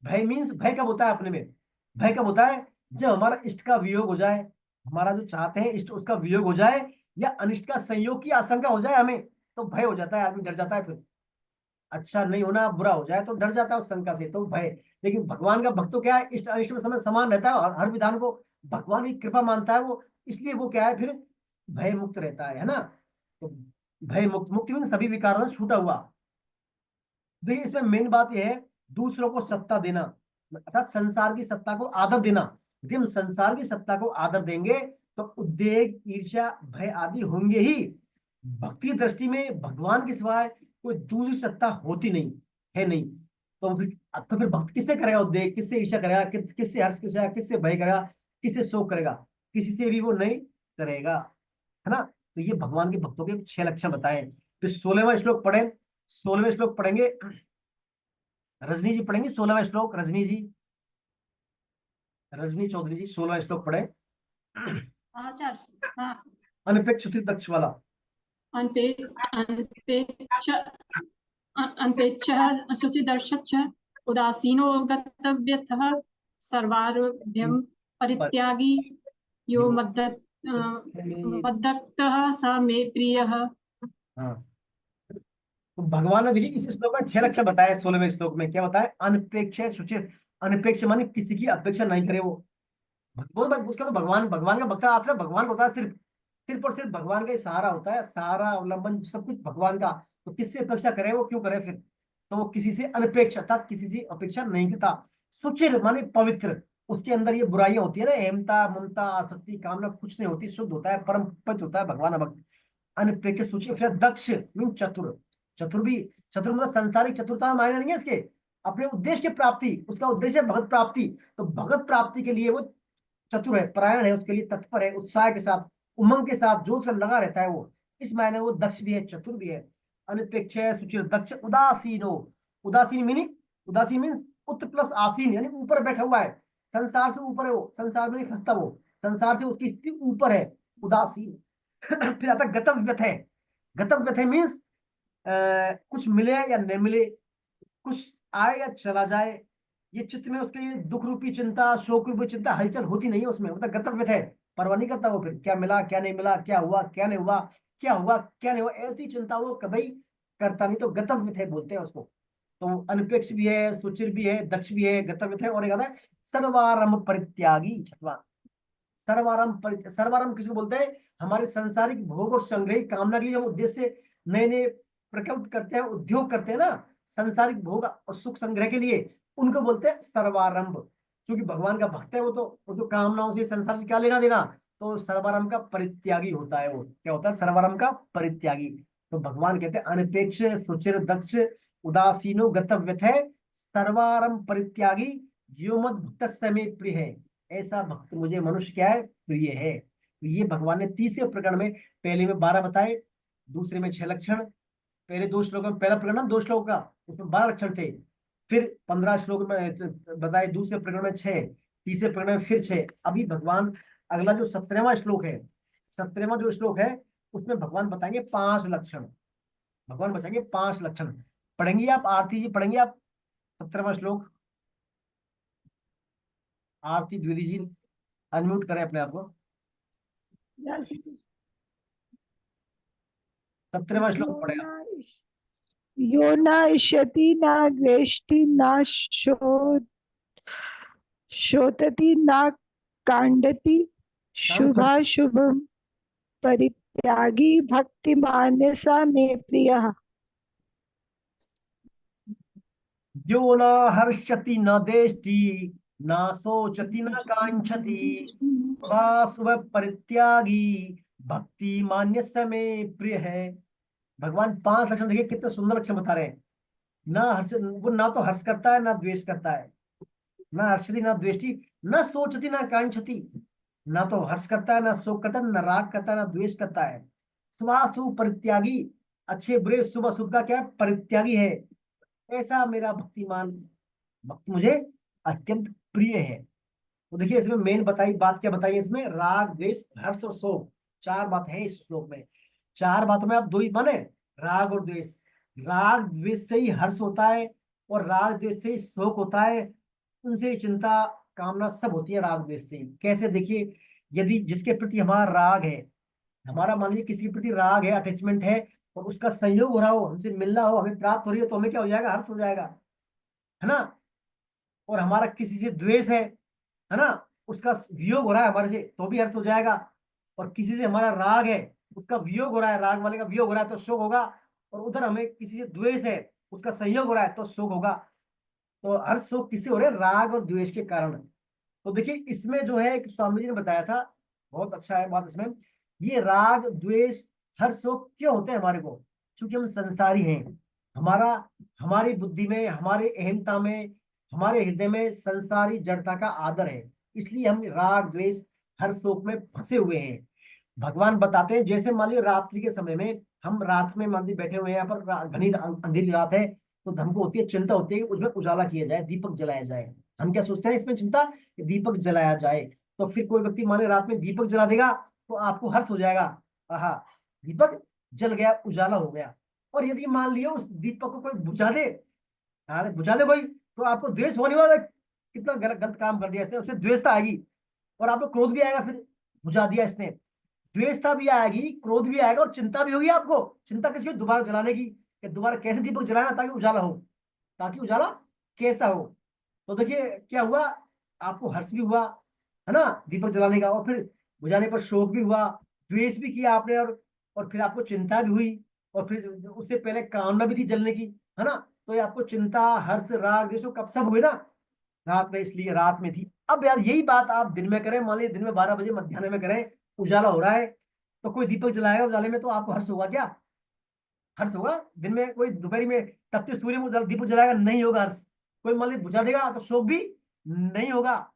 भय मीन्स भय कब होता है अपने में, भय कब होता है, जब हमारा इष्ट का वियोग हो जाए, हमारा जो चाहते हैं इष्ट उसका वियोग हो जाए, या अनिष्ट का संयोग की आशंका हो जाए हमें, तो भय हो जाता है, आदमी डर जाता है, फिर अच्छा नहीं होना, बुरा हो जाए तो डर जाता है उस शंका से, तो भय। लेकिन भगवान का भक्त तो क्या है, इष्ट अनिष्ट में समय समान रहता है, हर विधान को भगवान की कृपा मानता है वो, इसलिए वो क्या है फिर भय मुक्त रहता है ना। तो भय मुक्त, मुक्ति में सभी विकारों से छूटा हुआ। देखिए इसमें मेन बात यह है, दूसरों को सत्ता देना, अर्थात संसार की सत्ता को आदर देना। यदि हम संसार की सत्ता को आदर देंगे तो उद्वेग, ईर्ष्या, भय आदि होंगे ही। भक्ति की दृष्टि में भगवान के सिवाय कोई दूसरी सत्ता होती नहीं है, नहीं। तो फिर भक्त किससे करेगा उद्वेग, किससे ईर्ष्या करेगा, किससे हर्ष करेगा, किससे भय करेगा, किससे शोक करेगा, किसी से भी वो नहीं करेगा, है ना। तो ये भगवान के भक्तों के 6 लक्षण बताए। फिर 16वां श्लोक पढ़े, 16वें श्लोक पढ़ेंगे, रजनी जी पढ़ेंगे 16वां श्लोक, रजनी जी, रजनी चौधरी जी 16वां श्लोक पढ़े।
आचार्य हाँ।
अनपेक्ष दक्ष वाला।
अनपे अनपेक्ष अनपेक्षः शुचिदर्शच्च उदासीनो गतव्यथः सर्वारभ्यं परित्यागी यो मद्दत्तः स मे प्रियः।
हाँ, तो भगवान ने देखिए इस श्लोक में 6 लक्षण बताए, 16वें श्लोक में क्या बताया, अनपेक्ष शुचि। अनपेक्ष माने किसी की अपेक्षा नहीं करे वो, उसका तो भगवान, भगवान का भक्त आश्रय भगवान को होता है, सिर्फ सिर्फ और सिर्फ भगवान का ही सहारा होता है, सारा अवलंबन सब कुछ भगवान का। तो किससे अपेक्षा करे वो, क्यों करे फिर। तो वो किसी से अनपेक्ष अर्थात किसी से अपेक्षा नहीं करता। सुचिर माने पवित्र, उसके अंदर ये बुराइयां होती है ना, अहमता, ममता, आसक्ति, कामना कुछ नहीं होती, शुद्ध होता है, परम पवित्र होता है भगवान भक्त। अनपेक्ष सुचिर। फिर दक्ष मीन चतुर, चतुर भी, चतुर मतलब संसारिक चतुरता मायने नहीं है इसके, अपने उद्देश्य की प्राप्ति, उसका उद्देश्य है भगत प्राप्ति। तो भगत प्राप्ति के लिए वो चतुर है, परायण है, उसके लिए तत्पर है, उत्साह के साथ, उमंग के साथ, जोश से लगा रहता है वो, इस मायने वो दक्ष भी है, चतुर भी है। अनिपेक्ष है, सुचिर, दक्ष। उदासीनो, उदासीन मीनिंग, उदासीन मीन्स उत प्लस आसीन, यानी ऊपर बैठा हुआ है, संसार से ऊपर है वो, संसार में नहीं फंसता वो, संसार से उसकी स्थिति ऊपर है, उदासीन। फिर आता गतव्यथ है। गतव्यथ है मीन्स कुछ मिले या न मिले, कुछ आए या चला जाए, ये चित्त में उसके लिए दुख रूपी चिंता, शोक रूपी चिंता हलचल होती नहीं है उसमें, मतलब गतव्य है, परवाह नहीं करता वो, फिर क्या मिला क्या नहीं मिला, क्या हुआ क्या नहीं हुआ, क्या हुआ क्या नहीं हुआ, ऐसी चिंता वो कभी करता नहीं, तो गतव्य है बोलते हैं उसको। तो अनपेक्ष भी है, सुचिर भी है, दक्ष भी है, गतव्य है, और एक आता है सर्वारंभ परित्यागी, छठवां। सर्वारंभ किसको बोलते हैं, हमारे सांसारिक भोग और संग्रह कामना के लिए हम उद्देश्य से नए नए प्रकल्प करते हैं, उद्योग करते हैं ना, सांसारिक भोग और सुख संग्रह के लिए, उनको बोलते हैं सर्वारंभ। क्योंकि भगवान का भक्त है वो तो कामनाओं से, संसार से क्या लेना देना, तो सर्वारंभ का परित्यागी होता है वो, क्या होता है, सर्वारंभ का परित्यागी। तो भगवान कहते हैं अनपेक्ष सुचिर दक्ष उदासीनो गतव्यथ है सर्वारंभ परित्यागी यो मद भक्त समय प्रिय है। ऐसा भक्त मुझे मनुष्य क्या है, प्रिय है। तो ये भगवान ने तीसरे प्रकरण में, पहले में 12 बताए, दूसरे में 6 लक्षण, पहले 2 श्लोक में, पहला प्रकरण 2 श्लोक का, उसमें 12 लक्षण थे, फिर 15 श्लोक में बताए, दूसरे प्रकरण में 6, तीसरे प्रकरण में फिर 6। अभी भगवान अगला जो 17वां श्लोक है, 17वां जो श्लोक है उसमें भगवान बताएंगे 5 लक्षण, भगवान बताएंगे 5 लक्षण। पढ़ेंगे आप, आरती जी पढ़ेंगे आप 17वां श्लोक, आरती द्विवेदी जी अनम्यूट करें अपने आप को। 17वां श्लोक पढ़े आप।
यो न इष्यति न द्वेष्टि न शोचति न कांडति शुभाशुभम परित्यागी भक्तिमान्य सा मे प्रियः।
यो न हर्षति न देष्टि न शोचति न कांक्षति शुभ परित्यागी भक्ति मान्य समय प्रिय है। भगवान 5 लक्षण देखिए, कितने सुंदर लक्षण बता रहे हैं। ना हर्ष, वो ना तो हर्ष करता है ना द्वेष करता है, ना हर्षति ना द्वेष्टि, ना सोचती ना कांक्षति, ना तो हर्ष करता है ना शोक करता है, ना राग करता है ना द्वेष करता है। शुभाशुभ परित्यागी, अच्छे बुरे शुभ अशुभ का क्या परित्यागी है, ऐसा मेरा भक्तिमान भक्त मुझे अत्यंत प्रिय है। तो देखिए इसमें मेन बताई बात क्या बताई है, इसमें राग द्वेष हर्ष और शोक, 4 बात है इस श्लोक में। 4 बातों में आप 2 ही माने, राग और द्वेष। राग द्वेष से ही हर्ष होता है और राग द्वेष से ही शोक होता है, उनसे ही चिंता कामना सब होती है राग द्वेष से। कैसे, देखिए यदि जिसके प्रति हमारा राग है, हमारा मान लीजिए किसी के प्रति राग है, अटैचमेंट है, और उसका संयोग हो रहा हो, हमसे मिलना हो, हमें प्राप्त हो रही हो, तो हमें क्या हो जाएगा, हर्ष हो जाएगा, है ना। और हमारा किसी से द्वेष है ना, उसका वियोग हो रहा है हमारे से, तो भी हर्ष हो जाएगा। और किसी से हमारा राग है, उसका वियोग हो रहा है, राग वाले का वियोग हो रहा है, तो शोक होगा। और उधर हमें किसी से द्वेष है, उसका संयोग हो रहा है, तो शोक होगा। तो हर्ष शोक किससे हो रहे हैं, राग और द्वेष के कारण। तो देखिए इसमें जो है एक स्वामी जी ने बताया था, बहुत अच्छा है बात इसमें। ये राग द्वेष हर शोक क्यों होते हैं हमारे को, क्योंकि हम संसारी हैं। हमारा हमारी बुद्धि में, हमारे अहंता में, हमारे हृदय में संसारी जड़ता का आदर है, इसलिए हम राग द्वेष हर शोक में फंसे हुए हैं। भगवान बताते हैं, जैसे मान लीजिए रात्रि के समय में, हम रात में मान लीजिए बैठे हुए हैं यहाँ पर, घनी अंधेरी रात है, तो हमको होती है, चिंता होती है कि उसमें उजाला किया जाए, दीपक जलाया जाए। हम क्या सोचते हैं इसमें चिंता, कि दीपक जलाया जाए। तो फिर कोई व्यक्ति माने रात में दीपक जला देगा, तो आपको हर्ष हो जाएगा, आहा दीपक जल गया, उजाला हो गया। और यदि मान लिया उस दीपक को कोई बुझा दे, अरे बुझा दे कोई, तो आपको द्वेष होने वाला है, कितना गलत गलत काम कर दिया इसने, उससे द्वेषता आएगी। और आपको क्रोध भी आएगा, फिर बुझा दिया इसने, द्वेषता भी आएगी, क्रोध भी आएगा, और चिंता भी होगी आपको। चिंता किसकी, दोबारा जलाने की, कि दोबारा कैसे दीपक जलाना ताकि उजाला हो, ताकि उजाला कैसा हो। तो देखिए क्या हुआ, आपको हर्ष भी हुआ, है ना, दीपक जलाने का, और फिर बुझाने पर शोक भी हुआ, द्वेष भी किया आपने, और फिर आपको चिंता भी हुई, और फिर उससे पहले कामना भी थी जलने की, है ना। तो ये आपको चिंता, हर्ष, राग, द्वेष कब सब हुए ना, रात में, इसलिए रात में थी। अब यार यही बात आप दिन में करें, मान लीजिए दिन में 12 बजे मध्याह्न में करें, उजाला हो रहा है, तो कोई दीपक जलाएगा उजाले में, तो आपको हर्ष होगा क्या, हर्ष होगा। दिन में कोई दोपहर में तपते सूर्य में दीपक जलाएगा, नहीं होगा हर्ष। कोई मान लीजिए बुझा देगा, तो शोक भी नहीं होगा,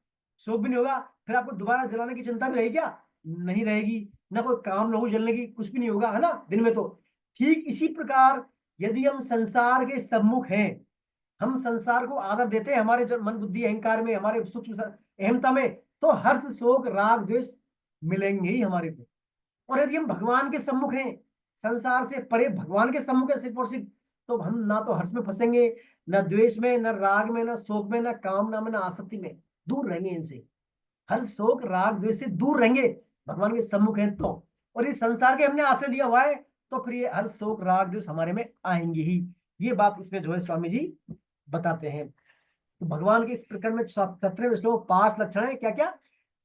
शोक भी नहीं होगा। फिर आपको दोबारा जलाने की चिंता भी रहेगी क्या, नहीं रहेगी। ना कोई काम ना हो जलने की, कुछ भी नहीं होगा, है ना, दिन में तो। ठीक इसी प्रकार यदि हम संसार के सम्मुख हैं, हम संसार को आदर देते हैं हमारे मन बुद्धि अहंकार में, हमारे सूक्ष्म अहमता में, तो हर्ष शोक राग द्वेष मिलेंगे ही हमारे को। और यदि हम भगवान के सम्मुख हैं, संसार से परे भगवान के सम्मुख है सिर्फ और सिर्फ, तो हम ना तो हर्ष में फंसेंगे, न द्वेष में, न राग में, न शोक में, न कामना में, न आसक्ति में, दूर रहेंगे इनसे। हर्ष शोक राग द्वेष से दूर रहेंगे, भगवान के सम्मुख हैं तो। और इस संसार के हमने आश्रय लिया हुआ है, तो फिर ये हर्ष शोक राग द्वेष हमारे में आएंगे ही। ये बात इसमें जो है स्वामी जी बताते हैं। तो भगवान के इस प्रकरण में 17वें श्लोक 5 लक्षण है, क्या क्या,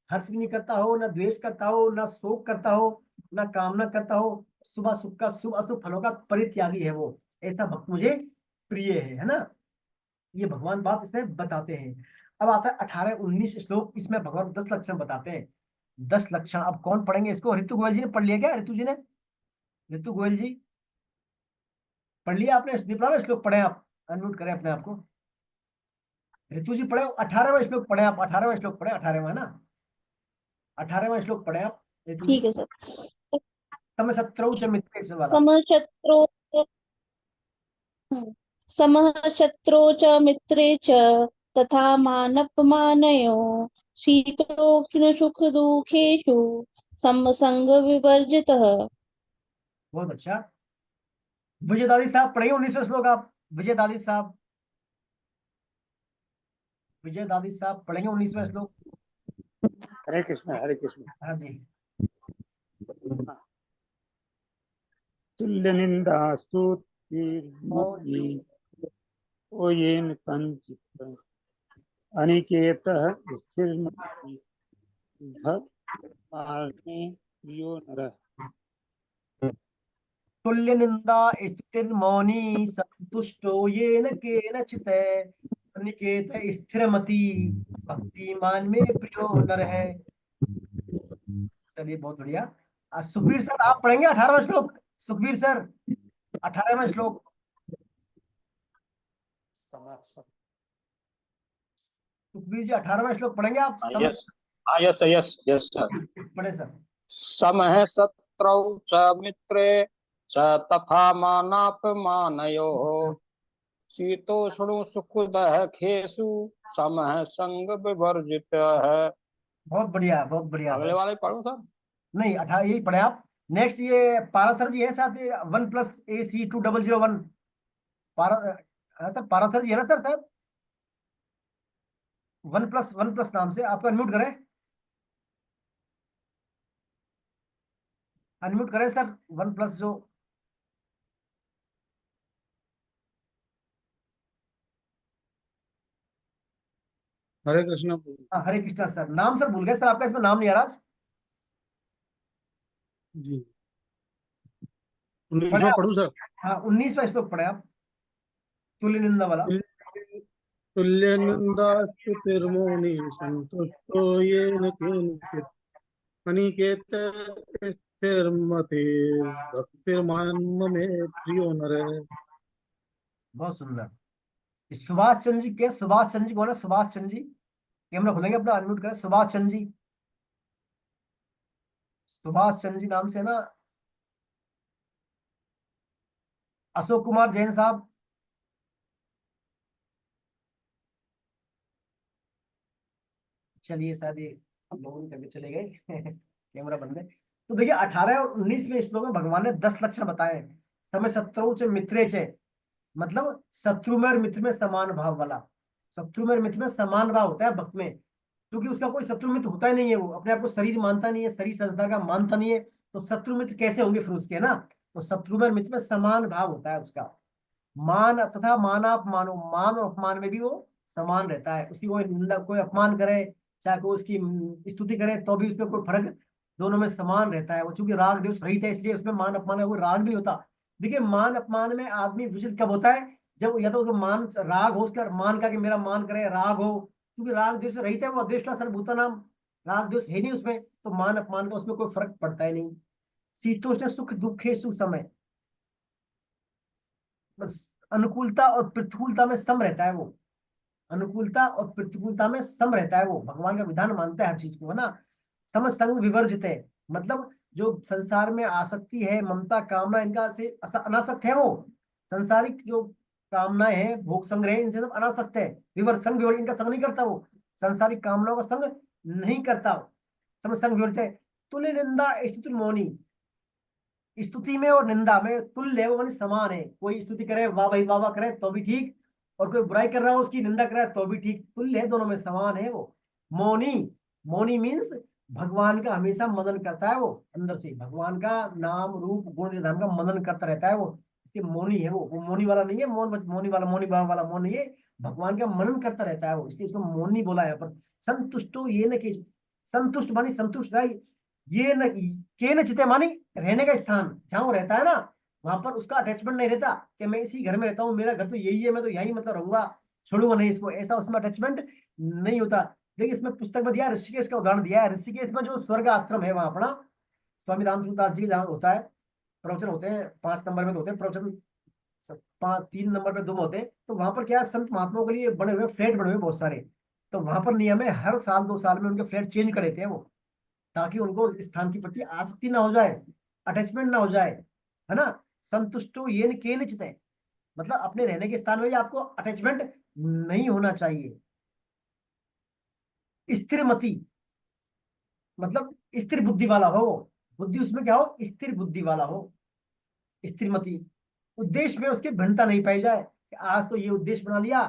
हर्ष भी नहीं करता हो, न द्वेष करता हो, न शोक करता हो, न कामना करता हो, शुभ अशुभ का, शुभ अशुभ फलों का परित्यागी है वो, ऐसा भक्त मुझे प्रिय है ना। ये भगवान बात इसमें बताते हैं। अब आता है 18-19 श्लोक, इसमें भगवान 10 लक्षण बताते हैं। 10 लक्षण अब कौन पढ़ेंगे इसको, ऋतु गोयल जी ने पढ़ लिया क्या, ऋतु जी ने, ऋतु गोयल जी पढ़ लिया आपने, नहीं पढ़ा ना श्लोक, पढ़े आप, अनम्यूट करें अपने आप को। ऋतु जी पढ़े, 18वां श्लोक पढ़े आप, 18वां श्लोक पढ़े, 18वां ना, 18वां श्लोक पढ़े आप ऋतु जी।
ठीक है सर।
तम शत्रौ च मित्रे च वाला।
समः शत्रौ समः शत्रौ च मित्रे च तथा मानपमानयोः शीतोष्ण सुख दुःखेषु समसंग विवर्जितः।
बहुत अच्छा। विजय दादी साहब पढ़ेंगे 19वां श्लोक आप, विजय दादी साहब, विजय दादी साहब पढ़ेंगे 19वां श्लोक।
हरे कृष्ण हरे कृष्ण।
हाँ जी।
तुल्य निंदास्तु
और
ओ येन कंचित अनिकेतः स्थिर प्रियो नरः।
तुल्य निंदा स्थिर मौनी संतुष्टो येन केनचित् अनिकेत स्थिरमति भक्तिमान में प्रियो नर है। चलिए बहुत बढ़िया। सुखबीर सर आप पढ़ेंगे 18वां श्लोक, सुखबीर सर 18वां श्लोक, सुखबीर जी 18वां श्लोक पढ़ेंगे आप, समझ
yes yes yes yes sir.
पढ़े सर।
समः शत्रौ च मित्रे च तथा मानापमानयोः शीतोष्ण सुखदः खेसु समः संग विवर्जितः।
बहुत बढ़िया, बहुत बढ़िया
अगले
सर।
वाले पढ़ो सर।
नहीं 18 यही पढ़े आप। नेक्स्ट ये पारा सर जी है साथ, 1+AC2001 पारा, हाँ सर पारा सर जी है ना सर, शायद 1+1+ नाम से, आपको अनम्यूट करें, अनम्यूट करें सर, 1+ जो
हरे कृष्णा।
हाँ, हरे कृष्णा सर। नाम सर भूल गए सर आपका, इसमें नाम नहीं आ रहा आज।
जी
पढ़े
19वां
आप?
पढ़ू सर।
हाँ, 19वां श्लोक पढ़े आप, तुल्य निंदा वाला।
तुल्य निंदा स्तुतिर्मौनि संतुष्टो येन केनचित् अनिकेत स्थिरमति भक्तिर्मान् मे प्रियो नर।
बहुत सुंदर। सुभाष चंद्र जी के, सुभाष चंद्र जी कौन है? सुभाष चंद्र जी, कैमरा खोलेंगे अपना, अनम्यूट करें। सुभाष चंद्र जी, सुभाष चंद्र जी नाम से ना, अशोक कुमार जैन साहब। चलिए शायद ये लोगों ने करके चले गए कैमरा बंद है। तो देखिए 18 और 19वें श्लोक में भगवान ने 10 लक्षण बताए हैं। समय शत्रु च मित्रे च, मतलब शत्रु में और मित्र में समान भाव वाला। शत्रु में और मित्र में समान भाव होता है भक्त में, क्योंकि उसका कोई शत्रु मित्र होता ही नहीं है, वो अपने आप को शरीर मानता नहीं है, शरीर संसार का मानता नहीं है, तो शत्रु मित्र कैसे होंगे फिर उसके ना। तो शत्रु में और मित्र में समान भाव होता है उसका। मान तथा मानापमानो, मान और अपमान में भी वो समान रहता है। उसकी कोई निंदा, कोई अपमान करे, चाहे कोई उसकी स्तुति करे, तो भी उसमें कोई फर्क, दोनों में समान रहता है वो। चूंकि राग द्वेष रहित है, इसलिए उसमें मान अपमान का कोई राग नहीं होता। देखिए मान अपमान में आदमी विचलित कब होता है? जब या तो उसको मान राग हो, उसका मान का कि मेरा मान करे, राग हो, क्योंकि राग द्वेष रहित है वो, अद्वेष्टा सर्वभूता नाम, राग द्वेष है नहीं उसमें, तो मान अपमान का उसमें कोई फर्क पड़ता ही नहीं। शीतोष्ण सुख दुखे सुख समय, बस अनुकूलता और प्रतिकूलता में सम रहता है वो। अनुकूलता और प्रतिकूलता में सम रहता है वो, भगवान का विधान मानता है हर चीज को, है ना। सम संग विवर्जित है, मतलब जो संसार में आसक्ति है, ममता कामना, इनका से अनासक्त है वो। संसारिक जो कामनाएं हैं, भोग संग्रह, इनसे सब अनासक्त है। विवर संग विवर्जित, इनका संग नहीं करता वो, संसारिक कामनाओं का संग नहीं करता। सम संग विवर्जित है। तुल्य निंदा स्तुति मौनी, स्तुति में और निंदा में तुल्य है वो, मानी समान है। कोई स्तुति करे, वाह भाई वाह वाह करे तो भी ठीक, और कोई बुराई कर रहा हो, उसकी निंदा कर रहा है तो भी ठीक, तुल्य है, दोनों में समान है वो। मौनी, मौनी मीन्स भगवान का हमेशा मनन करता है वो, अंदर से भगवान का नाम रूप गुण निधान का मनन करता रहता है वो, इसलिए मौनी है वो मौनी वाला नहीं है, मौनी वाला, मौनी बाबा वाला मौन नहीं है, भगवान का मनन करता रहता है वो, इसलिए इसको मौनी बोला है। पर संतुष्टो ये न कि, संतुष्ट मानी संतुष्ट है, ये न के न चिते मानी रहने का स्थान, जहां वो रहता है ना, वहां पर उसका अटैचमेंट नहीं रहता कि मैं इसी घर में रहता हूँ, मेरा घर तो यही है, मैं तो यही मतलब रहूंगा, छोड़ूंगा नहीं इसको, ऐसा उसमें अटैचमेंट नहीं होता। देखिए इसमें पुस्तक में दिया, ऋषिकेश का उदाहरण दिया है। ऋषिकेश में जो स्वर्ग आश्रम है वहां अपना, स्वामी रामसूरदास जी जहाँ होता है, प्रवचन होते हैं 5 नंबर में तो होते हैं प्रवचन, 3 नंबर में 2 में होते हैं। तो वहां पर क्या है, संत महात्माओं के लिए बने हुए फ्लैट बने हुए बहुत सारे। तो वहां पर नियम है, हर साल 2 साल में उनके फ्लैट चेंज कर देते हैं वो, ताकि उनको इस स्थान के प्रति आसक्ति ना हो जाए, अटैचमेंट ना हो जाए, है ना। संतुष्टो येन केनचित् है, मतलब अपने रहने के स्थान में भी आपको अटैचमेंट नहीं होना चाहिए। स्थिर मति, मतलब स्थिर बुद्धि वाला हो, बुद्धि उसमें क्या हो, स्थिर बुद्धि वाला हो, स्थिर मति। उद्देश्य में उसकी भिन्नता नहीं पाई जाए कि आज तो ये उद्देश्य बना लिया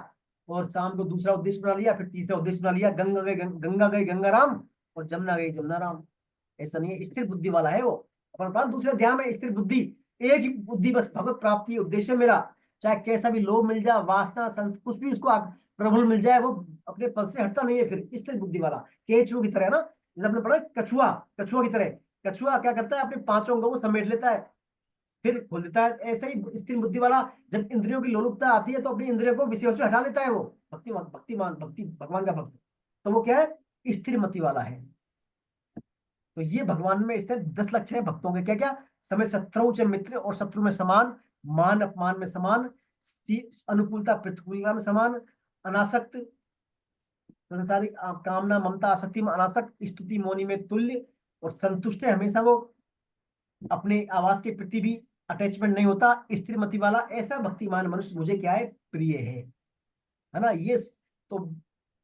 और शाम को दूसरा उद्देश्य बना लिया, फिर तीसरा उद्देश्य बना लिया, गंगा गई गंगा राम और जमुना गई जमुना राम, ऐसा नहीं है। स्थिर बुद्धि वाला है वो। अपन पास दूसरे ध्यान में स्थिर बुद्धि, एक ही बुद्धि, बस भगवत प्राप्ति उद्देश्य मेरा, चाहे कैसा भी लोभ मिल जाए, वासना कुछ भी उसको प्रबल मिल जाए, वो अपने पद से हटता नहीं है फिर, स्थिर बुद्धि वाला। केचुओं की तरह ना, जैसे आपने पढ़ा कछुआ, कछुआ की तरह, कछुआ क्या करता है, अपने 5 अंगों को समेट लेता है फिर खोल देता है। ऐसा ही स्थिर बुद्धि वाला, जब इंद्रियों की लोलुपता आती है तो अपनी इंद्रियों को विषयों से हटा लेता है वो, भक्तिमान भक्ति भगवान का भक्त, तो वो क्या है, स्थिर मति वाला है। तो ये भगवान में इसके 10 लक्षण है भक्तों के। क्या क्या? समय शत्रु च मित्र, और शत्रु में समान, मान अपमान में समान, अनुकूलता प्रतिकूलता में समान, अनासक्त संसारिक कामना ममता आसक्ति में अनासक्त, स्तुति मौनी में तुल्य, और संतुष्ट है हमेशा वो, अपने आवास के प्रति भी अटैचमेंट नहीं होता, स्थिर मति वाला। ऐसा भक्तिमान मनुष्य मुझे क्या है, प्रिय है ना। ये तो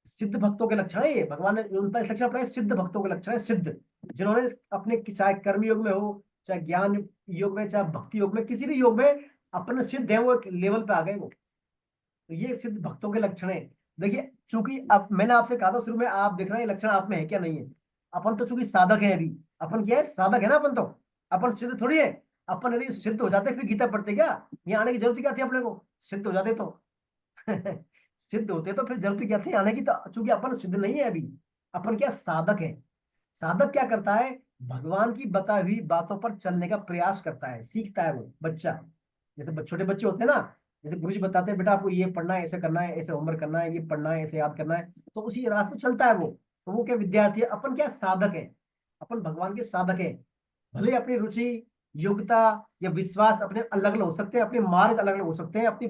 सिद्ध भक्तों के लक्षण है, ये भगवान ने 39 लक्षण अपने सिद्ध भक्तों के लक्षण है। सिद्ध जिन्होंने अपने चाहे कर्म योग में हो, चाहे ज्ञान योग में, चाहे भक्ति योग में, किसी भी योग में अपने सिद्ध है, वो एक लेवल पे आ गए वो। तो ये सिद्ध भक्तों के लक्षण है। देखिए चूंकि अब मैंने आपसे कहा था शुरू में, आप देख रहे हैं ये लक्षण आप में है क्या नहीं है। अपन तो चूंकि साधक है, अभी अपन क्या है, साधक है ना अपन, तो अपन सिद्ध थोड़ी है। अपन यदि सिद्ध हो जाते फिर गीता पढ़ते क्या, यहाँ आने की जरूरत क्या थी अपने को, सिद्ध हो जाते तो सिद्ध होते तो फिर जरूरत क्या थी आने की, तो चूंकि अपन सिद्ध नहीं है अभी, अपन क्या साधक है। साधक क्या करता है, भगवान की बताई हुई बातों पर चलने का प्रयास करता है, सीखता है वो बच्चा। जैसे छोटे बच्चे होते हैं ना, जैसे गुरु जी बताते हैं बेटा आपको ये पढ़ना है, ऐसे करना है, ऐसे होमवर्क करना है, ये पढ़ना है, ऐसे याद करना है, तो उसी रास्ते में चलता है वो। तो वो क्या विद्यार्थी है, अपन क्या साधक है, अपन भगवान के साधक है। भले अपनी रुचि, योग्यता या विश्वास अपने अलग अलग हो सकते हैं, अपने मार्ग अलग अलग हो सकते हैं, अपनी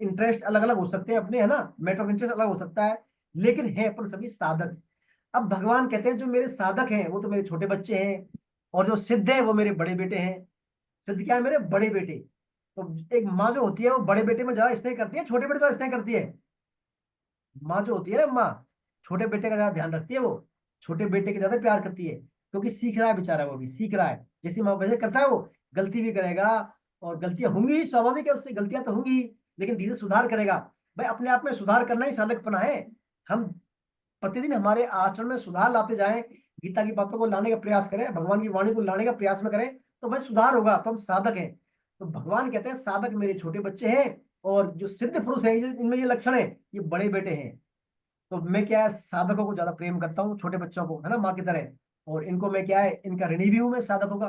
इंटरेस्ट अलग अलग हो सकते हैं अपने, है ना, मैटर ऑफ इंटरेस्ट अलग हो सकता है, लेकिन है अपन सभी साधक। अब भगवान कहते हैं जो मेरे साधक हैं वो तो मेरे छोटे बच्चे हैं, और जो सिद्ध है वो मेरे बड़े बेटे हैं। सिद्ध क्या है, मेरे बड़े बेटे। तो एक माँ जो होती है वो बड़े बेटे में ज्यादा स्नेह करती है, छोटे बेटे में स्नेह करती है। माँ जो होती है ना, माँ छोटे बेटे का ज्यादा ध्यान रखती है, वो छोटे बेटे के ज्यादा प्यार करती है, क्योंकि सीख रहा है बेचारा, वो भी सीख रहा है। जैसी माँ वैसे करता है वो, गलती भी करेगा, और गलतियां होंगी ही, स्वाभाविक है, उससे गलतियां तो होंगी ही, लेकिन धीरे सुधार करेगा। भाई अपने आप में सुधार करना ही साधकपना है। हम प्रतिदिन हमारे आचरण में सुधार लाते जाएं, गीता की बातों को लाने का प्रयास करें, भगवान की वाणी को लाने का प्रयास में करें, तो भाई सुधार होगा, तो हम साधक हैं। तो भगवान कहते हैं साधक मेरे छोटे बच्चे हैं, और जो सिद्ध पुरुष हैं इनमें ये लक्षण है, ये बड़े बेटे हैं। तो मैं क्या है, साधकों को ज्यादा प्रेम करता हूँ, छोटे बच्चों को, है ना, माँ की तरह। और इनको मैं क्या है, इनका ऋणी भी हूँ मैं साधकों का,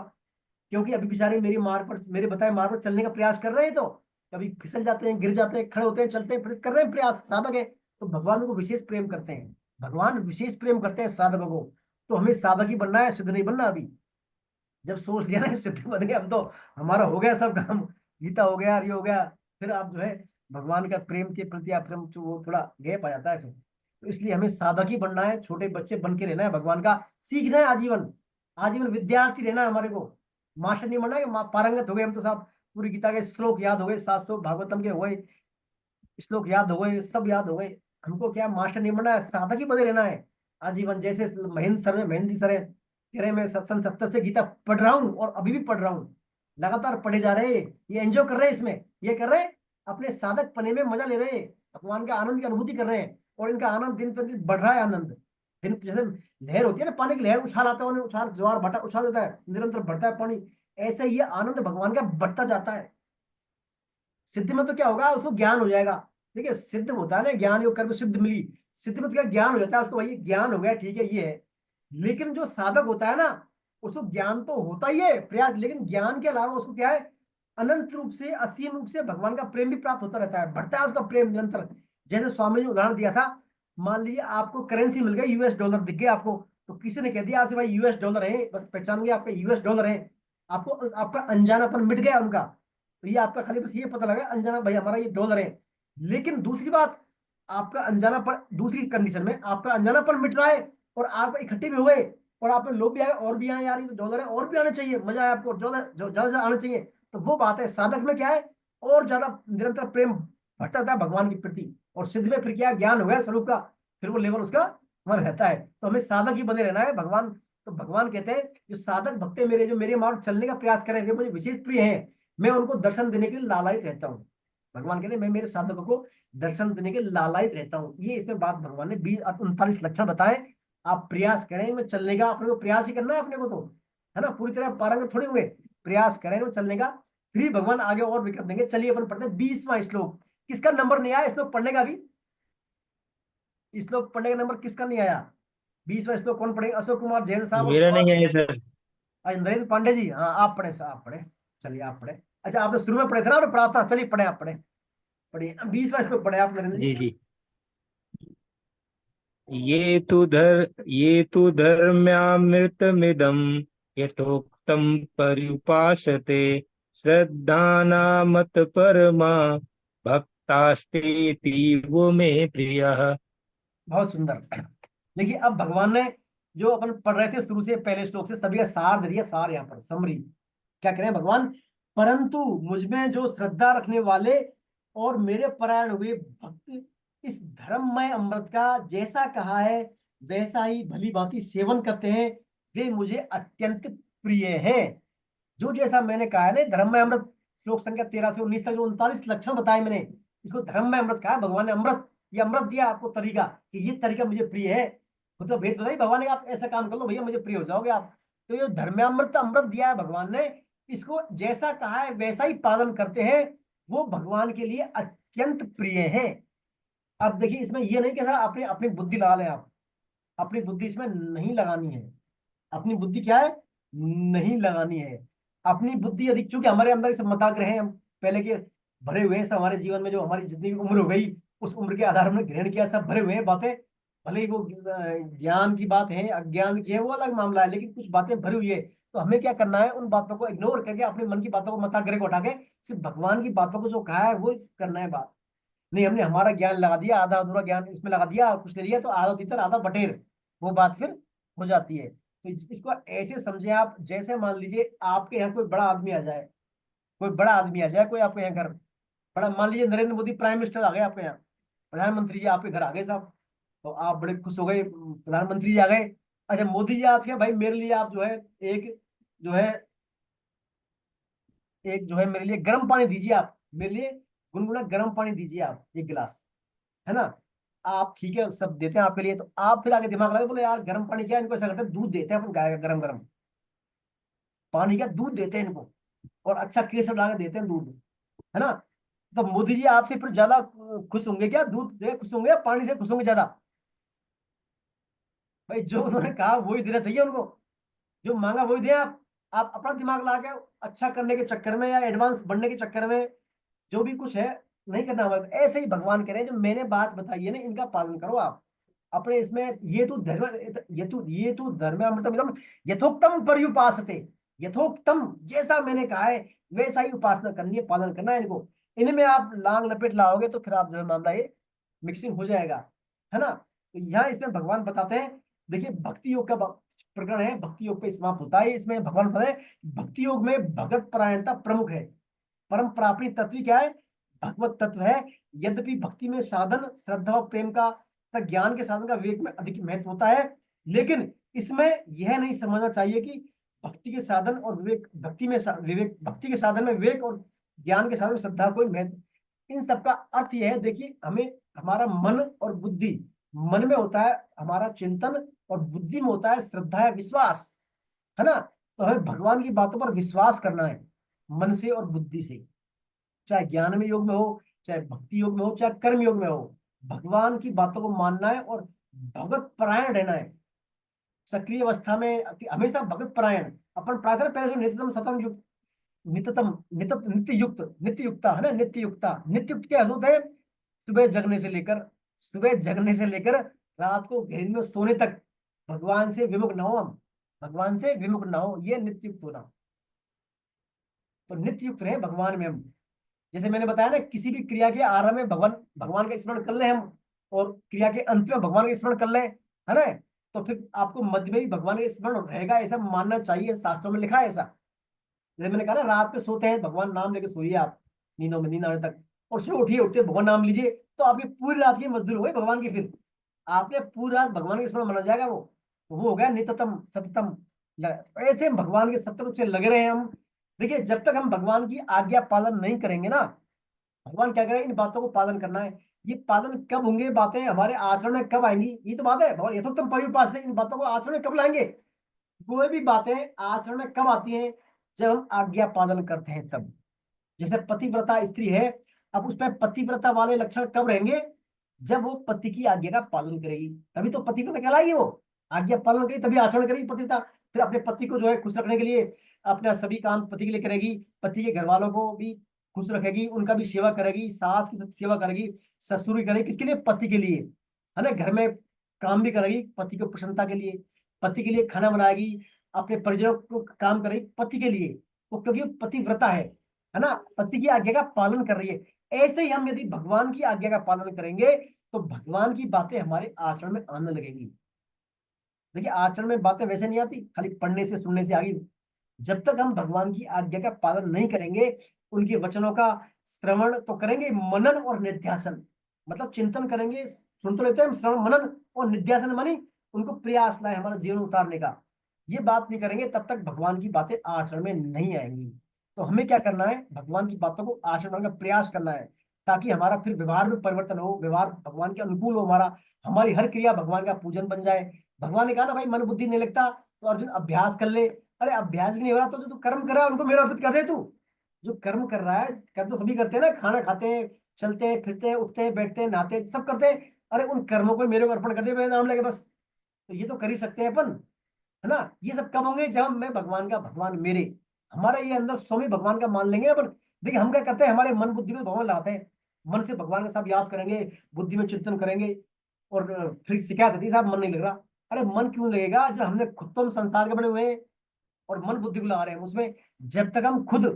क्योंकि अभी बेचारे मेरी मार्ग पर, मेरे बताए मार्ग पर चलने का प्रयास कर रहे हैं, तो कभी फिसल जाते हैं, गिर जाते हैं, खड़े होते हैं, चलते हैं, फिर कर रहे हैं प्रयास, साधक है। तो भगवान को विशेष प्रेम करते हैं, भगवान विशेष प्रेम करते हैं साधकों को। तो हमें साधक ही बनना है, सिद्ध नहीं बनना अभी। जब सोच लिया ना सिद्ध बन गए, अब तो हमारा हो गया सब काम, गीता हो गया, ये हो गया, फिर आप जो है भगवान का प्रेम के प्रति आप प्रेम जो वो थोड़ा गैप आ जाता है फिर। तो इसलिए हमें साधक ही बनना है, छोटे बच्चे बन के रहना है, भगवान का सीखना है आजीवन। आजीवन विद्यार्थी रहना है हमारे को, मास्टर नहीं बनना है कि पारंगत हो गए हम तो साहब, पूरी गीता के श्लोक याद हो गए, 700 भागवतम के हो गए, श्लोक याद हो गए, सब याद हो गए। हमको क्या मास्टर नहीं बनना है, साधक ही बने रहना है आजीवन। जैसे महेंद्र सर है, महेंद्र जी सर है, कह रहे हैं मैं सन 70 से गीता पढ़ रहा हूँ और अभी भी पढ़ रहा हूँ, लगातार पढ़े जा रहे हैं, ये एंजॉय कर रहे हैं इसमें, ये कर रहे हैं, अपने साधक पने में मजा ले रहे हैं, भगवान का आनंद की अनुभूति कर रहे हैं, और इनका आनंद दिन प्रतिदिन बढ़ रहा है। आनंद दिन जैसे लहर होती है ना, पानी की लहर उछाल आता है, उछाल ज्वार भाटा उछाल देता है, निरंतर बढ़ता है पानी, ऐसे ही ये आनंद भगवान का बढ़ता जाता है। सिद्धि में तो क्या होगा, उसको ज्ञान हो जाएगा। देखिए सिद्ध होता है ना, ज्ञान योग करके सिद्ध मिली, सिद्ध में तो क्या ज्ञान हो जाता है उसको, भाई ज्ञान हो गया ठीक है ये है। लेकिन जो साधक होता है ना, उसको ज्ञान तो होता ही है प्रयास, लेकिन ज्ञान के अलावा उसको क्या है, अनंत रूप से, असीम रूप से भगवान का प्रेम भी प्राप्त होता रहता है, बढ़ता है उसका प्रेम निरंतर। जैसे स्वामी ने उदाहरण दिया था, मान लीजिए आपको करेंसी मिल गई, यूएस डॉलर दिख गया आपको, तो किसी ने कह दिया आपसे भाई यूएस डॉलर है, बस पहचान गया आपका यूएस डॉलर है, आपको आपका अनजानापन मिट गया उनका, तो ये आपका खाली बस ये पता लगा अनजाना भाई हमारा ये डॉलर है। लेकिन दूसरी बात, आपका अनजानापन, दूसरी कंडीशन में आपका अनजानापन मिट रहा है, और आप इकट्ठे भी हुए, और आप में लोग भी आए, और भी आए यार ये तो डॉलर है, और भी आने चाहिए, मजा आया आपको, ज्यादा ज्यादा आने चाहिए। तो वो बात है, साधक में क्या है, और ज्यादा निरंतर प्रेम भटकता है भगवान के प्रति, और सिद्ध में फिर क्या ज्ञान हो गया स्वरूप का, फिर वो लेवल उसका वहां रहता है। तो हमें साधक ही बने रहना है भगवान। तो भगवान कहते हैं जो साधक भक्त है मेरे, जो मेरे मार्ग चलने का प्रयास करें, वे मुझे विशेष प्रिय हैं, मैं उनको दर्शन देने के लिए लालायित रहता हूँ। भगवान कहते हैं मैं मेरे साधकों को दर्शन देने के लालायित रहता हूँ। ये इसमें बात भगवान ने 20-39 लक्षण बताए। आप प्रयास करें में चलने का, अपने को प्रयास ही करना है अपने को, तो है ना, पूरी तरह पारंगत थोड़ी हुए, प्रयास करें वो चलने का, फिर भगवान आगे और भी कर देंगे। चलिए अपन पढ़ते हैं 20वां श्लोक। किसका नंबर नहीं आया श्लोक पढ़ने का? भी श्लोक पढ़ने का नंबर किसका नहीं आया? 20वां श्लोक कौन पढ़ेगा? अशोक कुमार जैन साहब और
मेरा नहीं है सर।
नरेंद्र पांडे जी, हाँ आप पढ़े सर, आप पढ़े, चलिए आप पढ़े। अच्छा आपने शुरू में पढ़े थे ना, आपने पढ़ा था, चलिए पढ़े, आप पढ़े, पढ़िए 20वां श्लोक पढ़े आप नरेंद्र
जी
जी।
जी। ये तु धर्म्यामृतमिदं यथोक्तं पर्युपासते श्रद्धानामत परमा भक्तास्तेतीव मे प्रियः।
बहुत सुंदर। देखिए अब भगवान ने जो अपन पढ़ रहे थे शुरू से, पहले श्लोक से सभी का सार दे दिया, सार यहाँ पर समरी। क्या कह रहे हैं भगवान? परंतु मुझमें जो श्रद्धा रखने वाले और मेरे परायण हुए भक्त इस धर्ममय अमृत का जैसा कहा है वैसा ही भली भांति सेवन करते हैं, वे मुझे अत्यंत प्रिय हैं। जो जैसा मैंने कहा है ना, धर्ममय अमृत, श्लोक संख्या 13 से 19 तक जो 39 लक्षण बताए मैंने, इसको धर्ममय अमृत कहा है भगवान ने। अमृत, ये अमृत दिया आपको तरीका, कि ये तरीका मुझे प्रिय है। तो भेद बताइए भगवान ने, आप ऐसा काम कर लो भैया मुझे प्रिय हो जाओगे आप। तो ये धर्मामृत अमृत दिया है भगवान ने, इसको जैसा कहा है वैसा ही पालन करते हैं, वो भगवान के लिए अत्यंत प्रिय है। अब देखिए इसमें ये नहीं कहता अपनी अपनी बुद्धि लगा लें आप, अपनी बुद्धि इसमें नहीं लगानी है। अपनी बुद्धि क्या है, नहीं लगानी है। अपनी बुद्धि यदि, चूंकि हमारे अंदर इस मताग्रह हैं, हम पहले के भरे हुए हैं सब हमारे जीवन में, जो हमारी जितनी भी उम्र हो गई उस उम्र के आधार में ग्रहण किया, सब भरे हुए हैं बातें। भले ही वो ज्ञान की बात है अज्ञान की है वो अलग मामला है, लेकिन कुछ बातें भरी हुई है। तो हमें क्या करना है, उन बातों को इग्नोर करके अपने मन की बातों को, मताग्रह को उठा के सिर्फ भगवान की बातों को जो कहा है वो करना है बात। नहीं हमने हमारा ज्ञान लगा दिया, आधा अधूरा ज्ञान इसमें लगा दिया और कुछ ले लिया, तो आधा तीतर आधा बटेर, वो बात फिर हो जाती है। तो इसको ऐसे समझे आप, जैसे मान लीजिए आपके यहाँ कोई बड़ा आदमी आ जाए, कोई बड़ा आदमी आ जाए, कोई आपके यहाँ घर बड़ा, मान लीजिए नरेंद्र मोदी प्राइम मिनिस्टर आ गए आपके यहाँ, प्रधानमंत्री जी आपके घर आ गए साहब, तो आप बड़े खुश हो गए, प्रधानमंत्री जी आ गए। अच्छा मोदी जी आज के भाई मेरे लिए आप जो है एक जो है एक जो है मेरे लिए गर्म पानी दीजिए, आप मेरे लिए गुनगुना गर्म पानी दीजिए आप एक गिलास, है ना। आप ठीक है सब देते हैं आपके लिए, तो आप फिर आगे दिमाग लगाए बोले यार गर्म पानी क्या है, इनको ऐसा करते हैं दूध देते हैं अपन गाय का गरम गरम पानी, का दूध देते हैं इनको, और अच्छा केसर डाल के देते हैं दूध, है ना। तो मोदी जी आपसे फिर ज्यादा खुश होंगे क्या, दूध से खुश होंगे या पानी से खुश होंगे ज्यादा? भाई जो उन्होंने कहा वही देना चाहिए उनको, जो मांगा वही दें आप अपना दिमाग लगा के अच्छा करने के चक्कर में या एडवांस बढ़ने के चक्कर में जो भी कुछ है नहीं करना हमारे। तो ऐसे ही भगवान कह रहे हैं, जो मैंने बात बताई है ना इनका पालन करो आप अपने इसमें। ये तो धर्म, ये तो धर्म मतलब यथोक्तम पर्युपासते, यथोक्तम जैसा मैंने कहा है वैसा ही उपासना करनी है, पालन करना है इनको। इनमें आप लांग लपेट लाओगे तो फिर आप जो है मामला ये मिक्सिंग हो जाएगा, है ना। तो यहाँ इसमें भगवान बताते हैं, देखिए भक्ति योग का प्रकरण है, भक्ति योग पे समाप्त होता है। इसमें भगवान बताते हैं भक्ति योग में भगत परायणता प्रमुख है। परम प्रापणी तत्व क्या है, भगवत तत्व है। यद्यपि भक्ति में साधन श्रद्धा और प्रेम का तथा ज्ञान के साधन का विवेक में अधिक महत्व होता है, लेकिन इसमें यह नहीं समझना चाहिए कि भक्ति के साधन और विवेक, विवेक भक्ति के साधन में विवेक और ज्ञान के साधन में श्रद्धा कोई महत्व। इन सबका अर्थ यह है, देखिए हमें हमारा मन और बुद्धि, मन में होता है हमारा चिंतन और बुद्धि में होता है श्रद्धा है विश्वास, है ना। तो हमें भगवान की बातों पर विश्वास करना है मन से और बुद्धि से, चाहे ज्ञान में योग में हो, चाहे भक्ति योग में हो, चाहे कर्म योग में हो। भगवान की बातों को मानना है और भगवत परायण रहना है। सक्रिय अवस्था में हमेशा भगवत परायण, अपन प्रार्थना पहले से नित्यतम सतम युक्त, नित्यतम नित्य युक्त, नित्य युक्ता, है ना, नित्य युक्ता। नित्य युक्त क्या होता है, सुबह जगने से लेकर रात को गहरी में सोने तक भगवान से विमुख ना हो हम, भगवान से विमुख ना हो, ये नित्य युक्त होना। तो नित्य युक्त रहे भगवान में हम। जैसे मैंने बताया ना, किसी भी क्रिया के आरंभ में भगवान भगवान का स्मरण कर ले हम, और क्रिया के अंत में भगवान का स्मरण कर ले, है ना, तो फिर आपको मध्य में भी भगवान का स्मरण रहेगा, ऐसा मानना चाहिए, शास्त्रों में लिखा है ऐसा। जैसे मैंने कहा ना, रात में सोते हैं भगवान नाम लेके सोइए आप, नींदों में नींद आने तक, और सुबह उठिए, उठते भगवान नाम लीजिए, तो आपकी पूरी रात की मजदूर हो गई भगवान की। फिर आपने पूरी रात भगवान के स्मरण माना जाएगा, वो हो गया नित्यतम सततम। ऐसे हम भगवान के सत्य रूप से लगे रहे हम। देखिए जब तक हम भगवान की आज्ञा पालन नहीं करेंगे ना, भगवान क्या करें, इन बातों को पालन करना है। ये पालन कब होंगे, बातें हमारे आचरण में कब आएंगी, ये तो बात है। भगवान यथोक्तम परिपास इन बातों को आचरण में कब लाएंगे, कोई भी बातें आचरण में कब आती हैं, जब हम आज्ञा पालन करते हैं तब। जैसे पतिव्रता स्त्री है, अब उसमें पतिव्रता वाले लक्षण कब रहेंगे, जब वो पति की आज्ञा का पालन करेगी, तभी तो पतिव्रता कहलाएगी। वो आज्ञा पालन करेगी तभी आचरण करेगी पतिव्रता। फिर अपने पति को जो है खुश रखने के लिए अपना सभी काम पति के लिए करेगी, पति के घर वालों को भी खुश रखेगी, उनका भी सेवा करेगी, सास की सेवा करेगी, ससुर की करेगी, किसके लिए, पति के लिए, है ना। घर में काम भी करेगी पति को प्रसन्नता के लिए, पति के लिए खाना बनाएगी, अपने परिजनों को काम करेगी पति के लिए, वो क्योंकि पतिव्रता है ना, पति की आज्ञा का पालन कर रही है। ऐसे ही हम यदि भगवान की आज्ञा का पालन करेंगे तो भगवान की बातें हमारे आचरण में आने लगेंगी। देखिए आचरण में बातें वैसे नहीं आती, खाली पढ़ने से सुनने से आगे। जब तक हम भगवान की आज्ञा का पालन नहीं करेंगे, उनके वचनों का श्रवण तो करेंगे, मनन और निध्यासन, मतलब चिंतन करेंगे, सुन तो लेते हैं हम, श्रवण मनन और निध्यासन मानी उनको प्रयास लाए हमारा जीवन उतारने का, ये बात नहीं करेंगे तब तक भगवान की बातें आचरण में नहीं आएंगी। तो हमें क्या करना है, भगवान की बातों को आचरण का प्रयास करना है, ताकि हमारा फिर व्यवहार में परिवर्तन हो, व्यवहार भगवान के अनुकूल हो, हमारी हर क्रिया भगवान का पूजन बन जाए। भगवान ने कहा ना भाई मन बुद्धि नहीं लगता, तो अर्जुन अभ्यास कर ले। अरे अभ्यास भी नहीं हो रहा तो जो तू कर्म कर रहा है उनको मेरा अर्पित कर दे। तू जो कर्म कर रहा है, कर्म तो सभी करते हैं ना, खाना खाते हैं, चलते हैं, फिरते हैं, उठते हैं, बैठते हैं, नहाते हैं, सब करते हैं, अरे उन कर्मों को मेरे को अर्पण कर दे, मेरा नाम लेके बस। तो ये तो कर ही सकते हैं अपन, है ना। ये सब कब होंगे, जब मैं भगवान का भगवान मेरे, हमारा ये अंदर स्वामी भगवान का मान लेंगे अपन। देखिए हम क्या करते हैं, हमारे मन बुद्धि को भगवान लगाते हैं, मन से भगवान का सब याद करेंगे, बुद्धि में चिंतन करेंगे, और फिर शिकायत होती है साहब मन नहीं लग रहा। अरे मन क्यों लगेगा, जब हमने खुद तो हम संसार के बने हुए हैं और मन बुद्धि को लगा रहे हैं उसमें। जब तक हम खुद,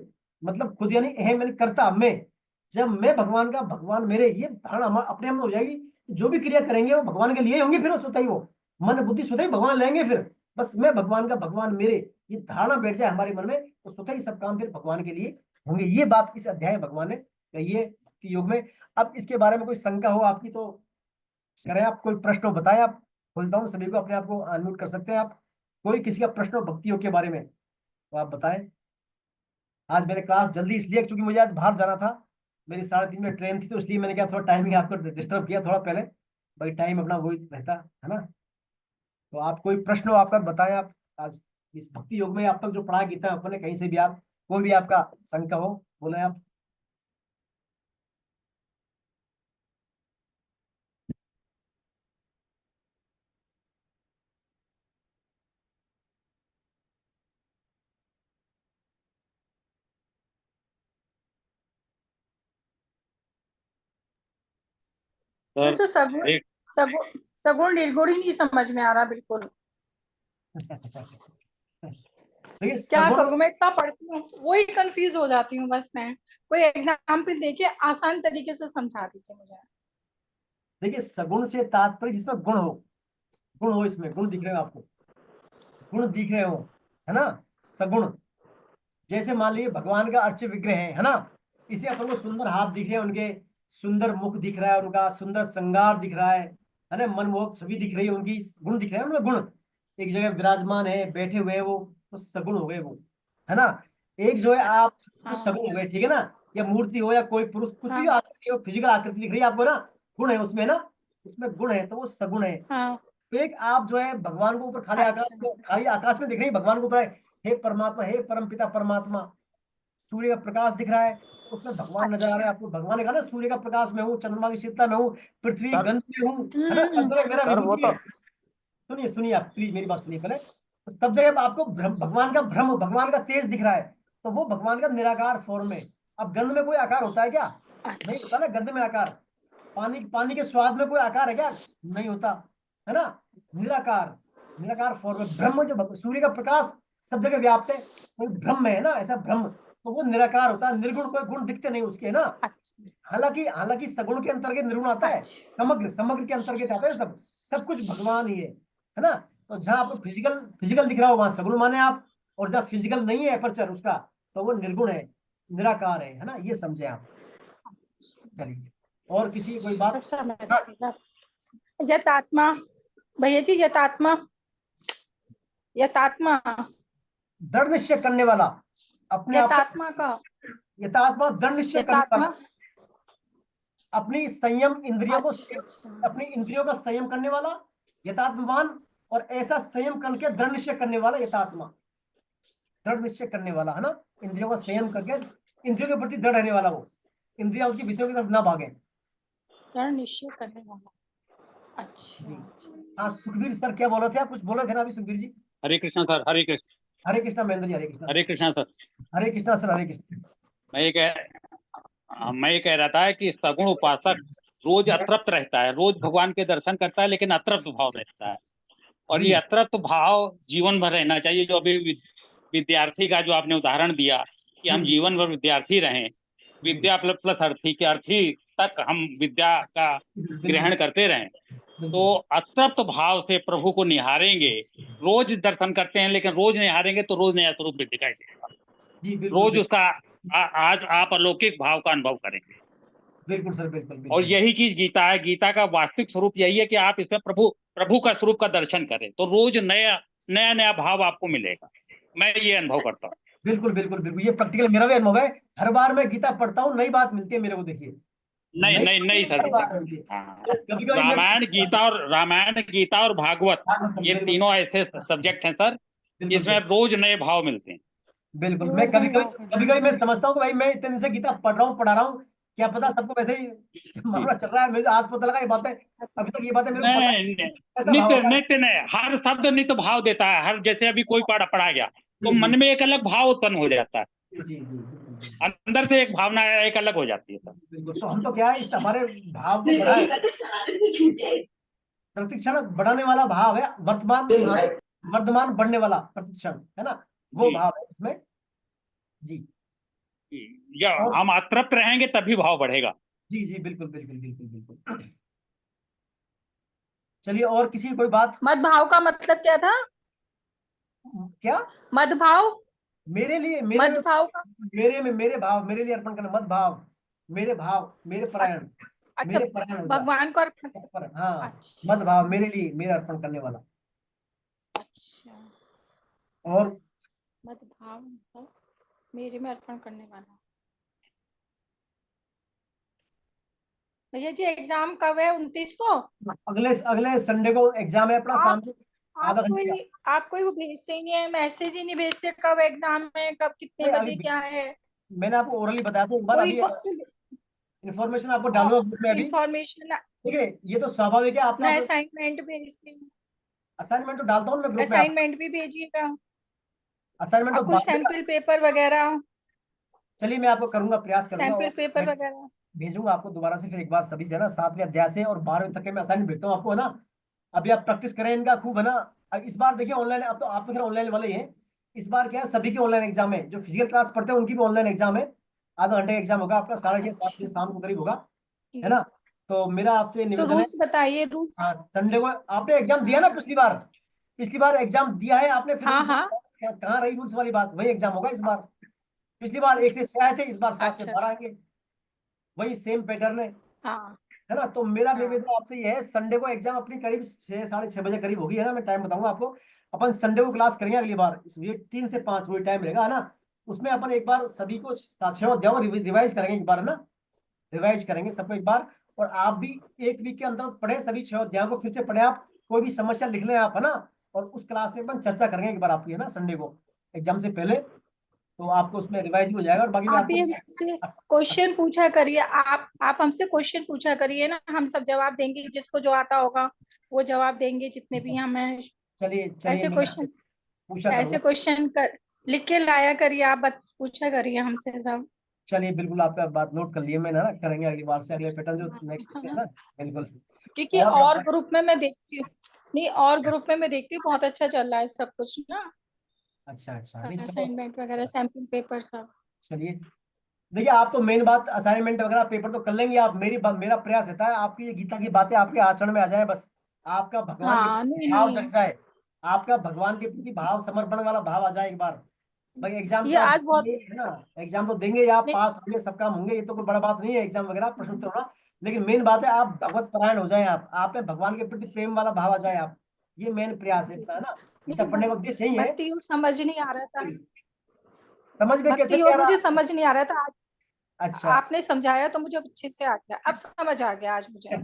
मतलब खुद यानी अहम यानी करता मैं, जब मैं भगवान का भगवान मेरे, ये धारणा अपने हम हो जाएगी, जो भी क्रिया करेंगे वो भगवान के लिए होंगी, फिर वो स्वतः ही वो मन बुद्धि स्वतः ही भगवान लेंगे, फिर बस मैं भगवान का भगवान मेरे, ये धारणा बैठ जाए हमारे मन में, तो स्वतः ही सब काम फिर भगवान के लिए होंगे। ये बात इस अध्याय में भगवान ने कही है भक्ति योग में। अब इसके बारे में कोई शंका हो आपकी तो करें, आप कोई प्रश्न हो बताएं, आप बोलता हूँ सभी को, अपने आप को अनम्यूट कर सकते हैं आप, कोई किसी का प्रश्न हो भक्ति योग के बारे में तो आप बताएं। आज मेरे क्लास जल्दी इसलिए क्योंकि मुझे आज बाहर जाना था, मेरी 3:30 में ट्रेन थी, तो इसलिए मैंने क्या थोड़ा टाइमिंग आपको डिस्टर्ब किया थोड़ा पहले, भाई टाइम अपना वही रहता है ना। तो आप कोई प्रश्न हो आपका बताएं, आप आज इस भक्ति योग में आप तक जो पढ़ा गीता है अपने, कहीं से भी आप कोई भी आपका शंका हो बोले आप।
मुझे तो
एक
सगुण निर्गुण ही नहीं समझ में आ रहा बिल्कुल।
देखिए
क्या
सगुण,
करूं, मैं इतना पढ़ती हूँ वही कंफ्यूज हो जाती हूँ बस। मैं कोई एग्जाम्पल देके आसान तरीके से समझा दीजिए मुझे।
देखिए सगुण से तात्पर्य जिसमें गुण हो, गुण हो, इसमें गुण दिख रहे हो आपको, गुण दिख रहे हो, है ना। सगुण जैसे मान लीजिए भगवान का अर्च विग्रह है ना, इसे अपन को सुंदर हाथ दिख रहे हैं उनके, सुंदर मुख दिख रहा है उनका, सुंदर श्रृंगार दिख रहा है ना, मनमोहक छवि दिख रही है उनकी, गुण दिख रहे हैं उनमें गुण। एक जगह विराजमान है, बैठे हुए हैं वो, तो सगुण हो गए वो, है ना। एक जो है आप तो सगुण हो गए, ठीक है ना। या मूर्ति हो या कोई पुरुष, कुछ भी आकृति हो, फिजिकल आकृति दिख रही है आपको ना, गुण है उसमें ना, उसमें गुण है तो वो सगुण है। तो एक आप जो है भगवान को ऊपर खाली आकाश, खाली आकाश में दिख रही है भगवान को ऊपर, हे परमात्मा, हे परम पिता परमात्मा, सूर्य का प्रकाश दिख रहा है, उसमें भगवान नजर आ रहा है आपको। भगवान ने कहा ना सूर्य का प्रकाश में हूँ, चंद्रमा की शीतलता में हूँ, पृथ्वी गंध में हूँ, है ना, सब जगह मेरा
सर वो
विभूति
तो
है। सुनिए सुनिए आप प्लीज मेरी बात सुनिए पहले। तो सब जगह आपको भगवान का भ्रम, भगवान का तेज दिख रहा है, तो वो भगवान का निराकार फॉर्म है। अब गंध में कोई आकार होता है क्या, नहीं होता ना गंध में आकार। पानी, पानी के स्वाद में कोई आकार है क्या, नहीं होता, है ना। निराकार, निराकार फॉर्म में ब्रह्म, जो सूर्य का प्रकाश सब जगह व्याप्त है, कोई ब्रह्म है ना, ऐसा ब्रह्म, तो वो निराकार होता है, निर्गुण, कोई गुण दिखते नहीं उसके, है ना। हालांकि हालांकि सगुण के अंतर्गत निर्गुण आता है, समग्र, समग्र के अंतर्गत आता है, सब सब कुछ भगवान ही है ना। तो जहाँ आपको फिजिकल फिजिकल दिख रहा हो वहां सगुण माने आप, और जहाँ फिजिकल नहीं है अपर्चर उसका, तो वो निर्गुण है, निराकार है ना, ये समझे आप। चलिए और किसी की कोई बात।
यतात्मा भैया जी, यतात्मा, यतात्मा
दृढ़ निश्चय करने वाला, अपने आप
यतात्मा का,
यथात्मा दृढ़ निश्चय करने वाला,
यतात्मा
अपनी संयम इंद्रियों को, अपनी इंद्रियों का संयम करने वाला यथात्मवान, और ऐसा संयम करके दृढ़ निश्चय करने वाला यथात्मा, दृढ़ निश्चय करने वाला, है ना। इंद्रियों का संयम करके इंद्रियों के प्रति दृढ़ रहने वाला, वो इंद्रिया उसकी विषयों की तरफ ना भागे,
दृढ़ निश्चय करने वाला। अच्छा
हाँ सुखबीर सर क्या बोल रहे थे आप, कुछ बोल रहे थे ना अभी सुखबीर जी।
हरे कृष्णा सर, हरे कृष्ण,
हरे कृष्णा महेंद्र जी, हरे कृष्णा,
हरे कृष्णा सर।
हरे कृष्णा सर, हरे कृष्णा।
मैं ये कह रहा था कि सगुण उपासक रोज अतृप्त रहता है, रोज भगवान के दर्शन करता है, लेकिन अतृप्त भाव रहता है, और ये अतृप्त भाव जीवन भर रहना चाहिए। जो अभी विद्यार्थी का जो आपने उदाहरण दिया कि हम जीवन भर विद्यार्थी रहें, विद्या प्लस अर्थी के अर्थी तक हम विद्या का ग्रहण करते रहें, तो अतृप्त भाव से प्रभु को निहारेंगे। रोज दर्शन करते हैं लेकिन रोज निहारेंगे तो रोज नया स्वरूप भी दिखाई देगा, रोज उसका आज आप अलौकिक भाव का अनुभव करेंगे।
बिल्कुल सर, बिल्कुल।
और यही चीज गीता है, गीता का वास्तविक स्वरूप यही है कि आप इसमें प्रभु का स्वरूप का दर्शन करें, तो रोज नया नया नया भाव आपको मिलेगा। मैं ये अनुभव करता हूँ।
बिल्कुल बिल्कुल बिल्कुल, ये प्रैक्टिकल मेरा भी अनुभव है। हर बार मैं गीता पढ़ता हूँ नई बात मिलती है मेरे को, देखिए
नहीं सर, रामायण गीता और भागवत, ये तीनों ऐसे सब्जेक्ट हैं सर, इसमें रोज नए भाव मिलते हैं।
बिल्कुल, मैं कभी कभी मैं समझता हूँ कि भाई मैं इतने दिन से गीता पढ़ रहा हूँ, पढ़ा रहा हूँ, क्या पता सबको वैसे ही मामला चल रहा है, मुझे आज पता लगा ये बातें, अभी तक ये बातें मेरे को पता
नहीं
नहीं कैसा भाव
नित्य
होता है।
नित्य नहीं, हर शब्द नित्य भाव देता है। हर जैसे अभी कोई पढ़ा गया तो
जी, जी,
मन में एक अलग भाव उत्पन्न हो जाता है,
जी, जी, बिल्कुल, बिल्कुल,
अंदर से एक भावना एक अलग हो जाती है सब।
बिल्कुल। तो हम तो क्या है, इस हमारे भाव को बढ़ाए, प्रतिक्षण बढ़ाने वाला भाव है, वर्तमान बढ़ने वाला प्रतिक्षण है ना, वो
जी
भाव है इसमें। जी।
या
और
हम अतृप्त रहेंगे तभी भाव बढ़ेगा।
जी, जी, बिल्कुल, बिल्कुल, बिल्कुल, बिल्कुल। चलिए, और किसी की कोई बात?
मदभाव का मतलब क्या था?
क्या?
मदभाव,
मेरे लिए,
मदभाव का
मेरे भाव मेरे लिए अर्पण करना, मत भाव, मेरे भाव, मेरे परायण,
अच्छा,
मेरे परायण हो जा।
भगवान को अर्पण।
हाँ,
अच्छा,
मत भाव मेरे लिए, मेरा अर्पण करने वाला।
अच्छा,
और
मदभाव मतलब मेरे में अर्पण करने वाला। भैया जी एग्जाम कब है? 29 को?
अगले अगले संडे को एग्जाम है अपना, शाम
आप
को
आप
आधा घंटे का।
आप कोई वो भेजते ही नहीं है, मैसेज ही नहीं भेजते कब एग्जाम है, कब कितने
नहीं,
बजे क्या है?
मैंने आपको ओरली बताया था एक बार,
कोई
अभी इन्फॉर्मेशन आपको डालूंगा ग्रुप में अभी।
इंफॉर्मेशन
ठीक है, ये तो स्वाभाविक है, आपने
ना, असाइनमेंट भेजते हैं,
असाइनमेंट तो डालता हूँ मैं ग्रुप में आपका,
असाइनमेंट भी भेजिएगा
असाइनमेंट
और
तो
कुछ
बाद में।
सैंपल पेपर वगैरह,
चलिए, मैं आपको करूंगा, प्रयास करूंगा,
सैंपल
और
पेपर
मैं
वगैरह।
भेजूंगा आपको दोबारा से फिर एक बार सभी से, है ना, 7वें अध्याय से और 12वें तक के मैं असाइनमेंट भेजता हूँ आपको, है ना। अभी आप प्रैक्टिस करें इनका खूब, है ना। अब इस बार देखिए ऑनलाइन, अब तो आप तो खैर ऑनलाइन वाले ही हैं। इस बार क्या है, सभी की ऑनलाइन एग्जाम है, जो फिजिकल क्लास पढ़ते हैं उनकी भी ऑनलाइन एग्जाम है। आधा घंटे का एग्जाम होगा आपका, 6:30 7 बजे शाम को करीब होगा, है ना। तो मेरा आपसे
तो
निवेदन है।
रूल्स बताइए, रूल्स।
हाँ, संडे को आपने एग्जाम दिया ना, पिछली बार एग्जाम दिया है आपने, फिर
हाँ
रूल्स
हाँ,
कहाँ रही रूल्स वाली बात, वही एग्जाम होगा इस बार। पिछली बार 1 से 6 आए थे, इस बार 7 से
अच्छा,
12 आएंगे, वही सेम पैटर्न
हाँ
है ना। तो मेरा
हाँ,
निवेदन आपसे ये है, संडे को एग्जाम अपनी करीब 6 साढ़े 6 बजे करीब होगी, है ना, मैं टाइम बताऊंगा आपको। अपन संडे को क्लास करेंगे अगली बार, ये 3 से 5 वही टाइम रहेगा, है ना। उसमें अपन एक बार सभी को 6 अध्याय रिवाइज करेंगे एक बार, है ना, रिवाइज करेंगे सबको एक बार। और आप भी 1 वीक के अंदर पढ़े, सभी 6 अध्यायों को फिर से पढ़े आप, कोई भी समस्या लिख लें आप, है ना। और उस क्लास में अपन चर्चा करेंगे एक बार आपकी, है ना, संडे को एग्जाम से पहले, तो आपको उसमें रिवाइज भी हो जाएगा, और बाकी मैं
आप
आपको
ये हमसे क्वेश्चन पूछा करिए, आप हमसे क्वेश्चन पूछा करिए ना, हम सब जवाब देंगे, जिसको जो आता होगा वो जवाब देंगे, जितने भी हमें
चलिए चलिए,
ऐसे
मैं
क्वेश्चन,
पूछा
ऐसे
करूंगा।
क्वेश्चन कर लिख के लाया करिए, आप बस पूछा करिए हमसे सब।
चलिए, बिल्कुल आपका बात नोट कर लिए मैंने, ना करेंगे अगली बार से, अगले पैटर्न जो नेक्स्ट से, है
हाँ,
ना। बिल्कुल।
क्योंकि
और
और ग्रुप में मैं देखती हूँ, नहीं और ग्रुप में मैं देखती हूँ बहुत अच्छा चल रहा है सब कुछ ना,
अच्छा अच्छा, नहीं चलो,
असाइनमेंट वगैरह,
अच्छा,
सैम्पल पेपर सब।
चलिए। देखिए, आप तो मेन बात असाइनमेंट वगैरह पेपर तो कर लेंगे आप, मेरा प्रयास रहता है आपकी ये गीता की बातें आपके आचरण में आ जाए, बस आपका भगवान के
हाँ,
प्रति
नहीं
भाव जग
नहीं,
जाए, आपका भगवान के प्रति भाव, समर्पण वाला भाव आ जाए एक बार। भाई एग्जाम
ये
तो आप
आज बहुत,
देंगे, है ना, एग्जाम तो देंगे, आप
नहीं,
पास होंगे, सब काम होंगे, ये तो कोई बड़ा बात नहीं है, एग्जाम वगैरह प्रश्न उत्तर होना। लेकिन मेन बात है, आप भगवत परायण हो जाए, आप में भगवान के प्रति प्रेम वाला भाव आ जाए आप, ये मेन प्रयास है अपना, है ना। गीता
नहीं,
पढ़ने का उद्देश्य यही है।
भक्ति योग समझ नहीं आ रहा था,
समझ में कैसे
भक्ति
नहीं आ
योग मुझे
रहा?
समझ नहीं आ रहा था आज,
अच्छा।
आपने समझाया तो मुझे अच्छे से आ गया, अब समझ आ गया आज मुझे,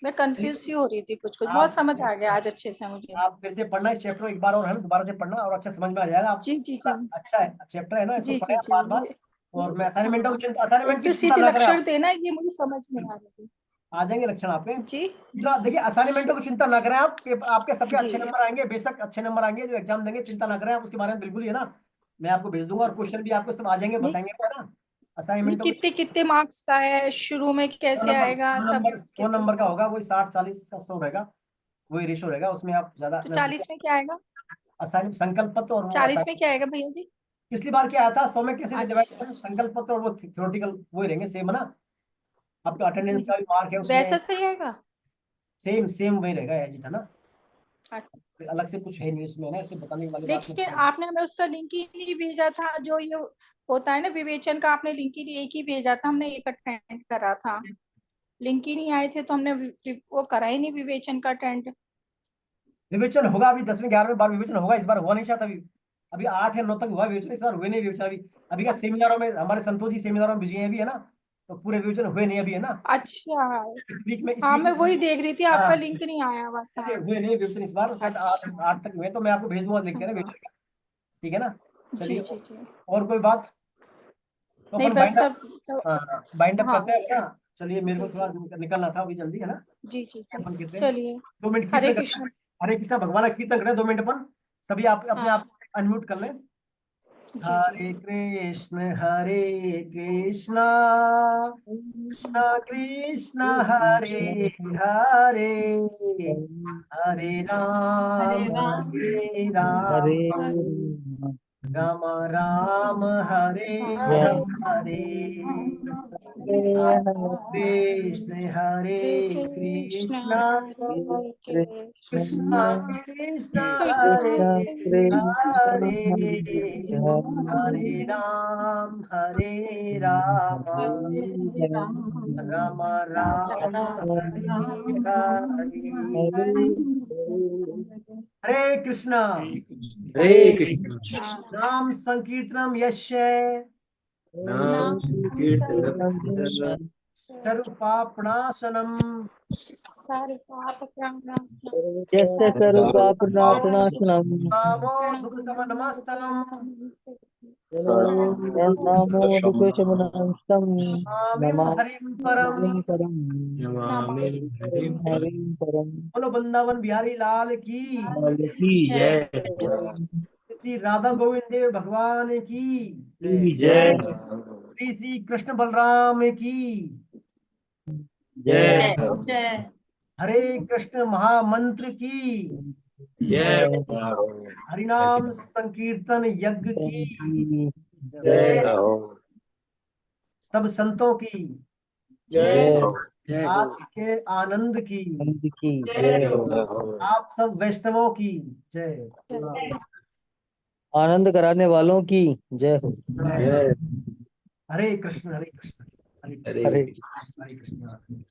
मैं कंफ्यूज सी हो रही थी, कुछ कुछ बहुत
आप
समझ आ गया आज अच्छे से मुझे।
आप फिर से पढ़ना इस चैप्टर एक बार, और है ना, दोबारा से पढ़ना, और अच्छा समझ में आ जाएगा आप।
जी जी जी,
अच्छा है, चैप्टर है ना, इसको
जी
पढ़े
जी
आप
जी,
बार बार। और मैं
हाँ,
असाइनमेंट
एक
की
तो
चिंता
शीत
ना करें
लक्षण
आप।
देना, ये मुझे समझ नहीं आ रही थी।
आ जाएंगे लक्षण आपके।
जी
देखिए, असाइनमेंटों की चिंता ना करें आप, आपके सबके
जी,
अच्छे नंबर आएंगे, बेशक अच्छे नंबर आएंगे, जो एग्जाम देंगे, चिंता ना करें आप उसके बारे में, बिल्कुल ही, है ना। मैं आपको भेज दूंगा, और क्वेश्चन भी आपको सब आ जाएंगे,
नहीं
बताएंगे, है ना।
नहीं,
असाइनमेंटों
कितने कितने मार्क्स का है, शुरू में
सौ
कैसे
नंबर
आएगा
सौ
सब,
नंबर सौ
कितने,
नंबर का होगा, वही 60 40 का 100 रहेगा, वही रेशो रहेगा, उसमें आप ज्यादा।
तो 40 में क्या आएगा?
असाइन संकल्प पत्र और वो
40 में
असाइन।
क्या आएगा भैया जी?
पिछली बार क्या आया था, 100 में कैसे डिवाइड
अच्छा,
करें, संकल्प पत्र और वो थ्योरेटिकल वही रहेंगे, सेम, है ना। आपका
जी
अटेंडेंस
जी,
का भी मार्क है उसमें,
वैसा सही आएगा।
सेम सेम वही रहेगा एज इट, है ना।
अच्छा,
तो अलग से कुछ है नहीं उसमें, है ना, इसलिए बताने वाली बात
लेकिन
नहीं।
आपने हमें उसका लिंक ही नहीं भेजा था, जो ये होता है ना विवेचन का, आपने लिंक ही एक ही भेजा था, हमने एक अटेंड करा था, लिंक ही नहीं आए थे तो हमने वो करा ही नहीं विवेचन का अटेंड।
विवेचन होगा अभी 10वीं 11वीं बार विवेचन होगा, इस बार हुआ नहीं शायद अभी। अभी 8 या 9 तक हुआ विवेचन, इस बार हुए नहीं विवेचन अभी। अभी क्या सेमिनारों में, हमारे संतोष जी सेमिनारों में बिजी हैं अभी, है ना। तो पूरे विवेचन हुए नहीं अभी, है ना।
अच्छा,
इस
हाँ
वीक
मैं
में।
वही देख रही थी,
हाँ,
आपका लिंक नहीं आया हुआ
इसलिए
था।
हुए नहीं विवेचन इस बार, शायद
अच्छा,
8 तक हुए, तो मैं आपको भेज दूंगा लिख के ना
हाँ,
विवेचन का। ठीक है ना।
जी
चलिए,
जी जी,
और कोई बात? तो
नहीं
अपन
बस
बाइंड अप,
सब
हाँ बाइंड अप
हाँ
करते हैं ना। चलिए मेरे को
जी
थोड़ा निकलना था अभी जल्दी, है ना।
जी जी
अपन कहते हैं
चलिए
2 मिनट
हरे
कीर्तन करते
कृष्ण
हैं। हरे कृष्णा भगवान का कीर्तन करें 2 मिनट अपन सभी, आप अपने
हाँ
आप अनम्यूट कर लें।
जी जी
हरे कृष्ण कृष्ण कृष्ण हरे हरे, हरे
हरे
राम
राम
हरे राम, राम राम हरे हरे, कृष्ण हरे
हरे कृष्ण
कृष्ण
हरे कृष्ण
कृष्ण कृष्ण
कृष्ण
हरे
कृष्ण
हरे, हरे राम हरे राम,
हरे राम
राम राम हरे हरे, हरे कृष्णा।
हरे कृष्ण
नाम संकीर्तनम यस्य
नाम कीर्तनम
सर्वपापनाशनम,
सारे पाप प्रणाम
यस्य सर्वपापनाशनम
नामो दुख समनमस्तकम,
प्रणमो दुःखशमनं तं
नमामि
नमामि
हरिं परम।
हरिं परं
नमामि हरिं
हरिं परं।
बोलो वृंदावन बिहारी लाल की,
लाल की जय
श्री राधा गोविंद देव भगवान की जय,
की जय
श्री श्री कृष्ण बलराम की
जय
हरे कृष्ण महामंत्र की,
जय
हरिनाम संकीर्तन यज्ञ की,
जय
सब संतों की,
जय
जय
आज के आनंद की,
नंद की जय हो।
आप सब वैष्णवों की जय।
आनंद कराने वालों की जय हो।
जय
हरे कृष्ण हरे कृष्ण हरे कृष्ण
हरे
हरे
हरे कृष्ण।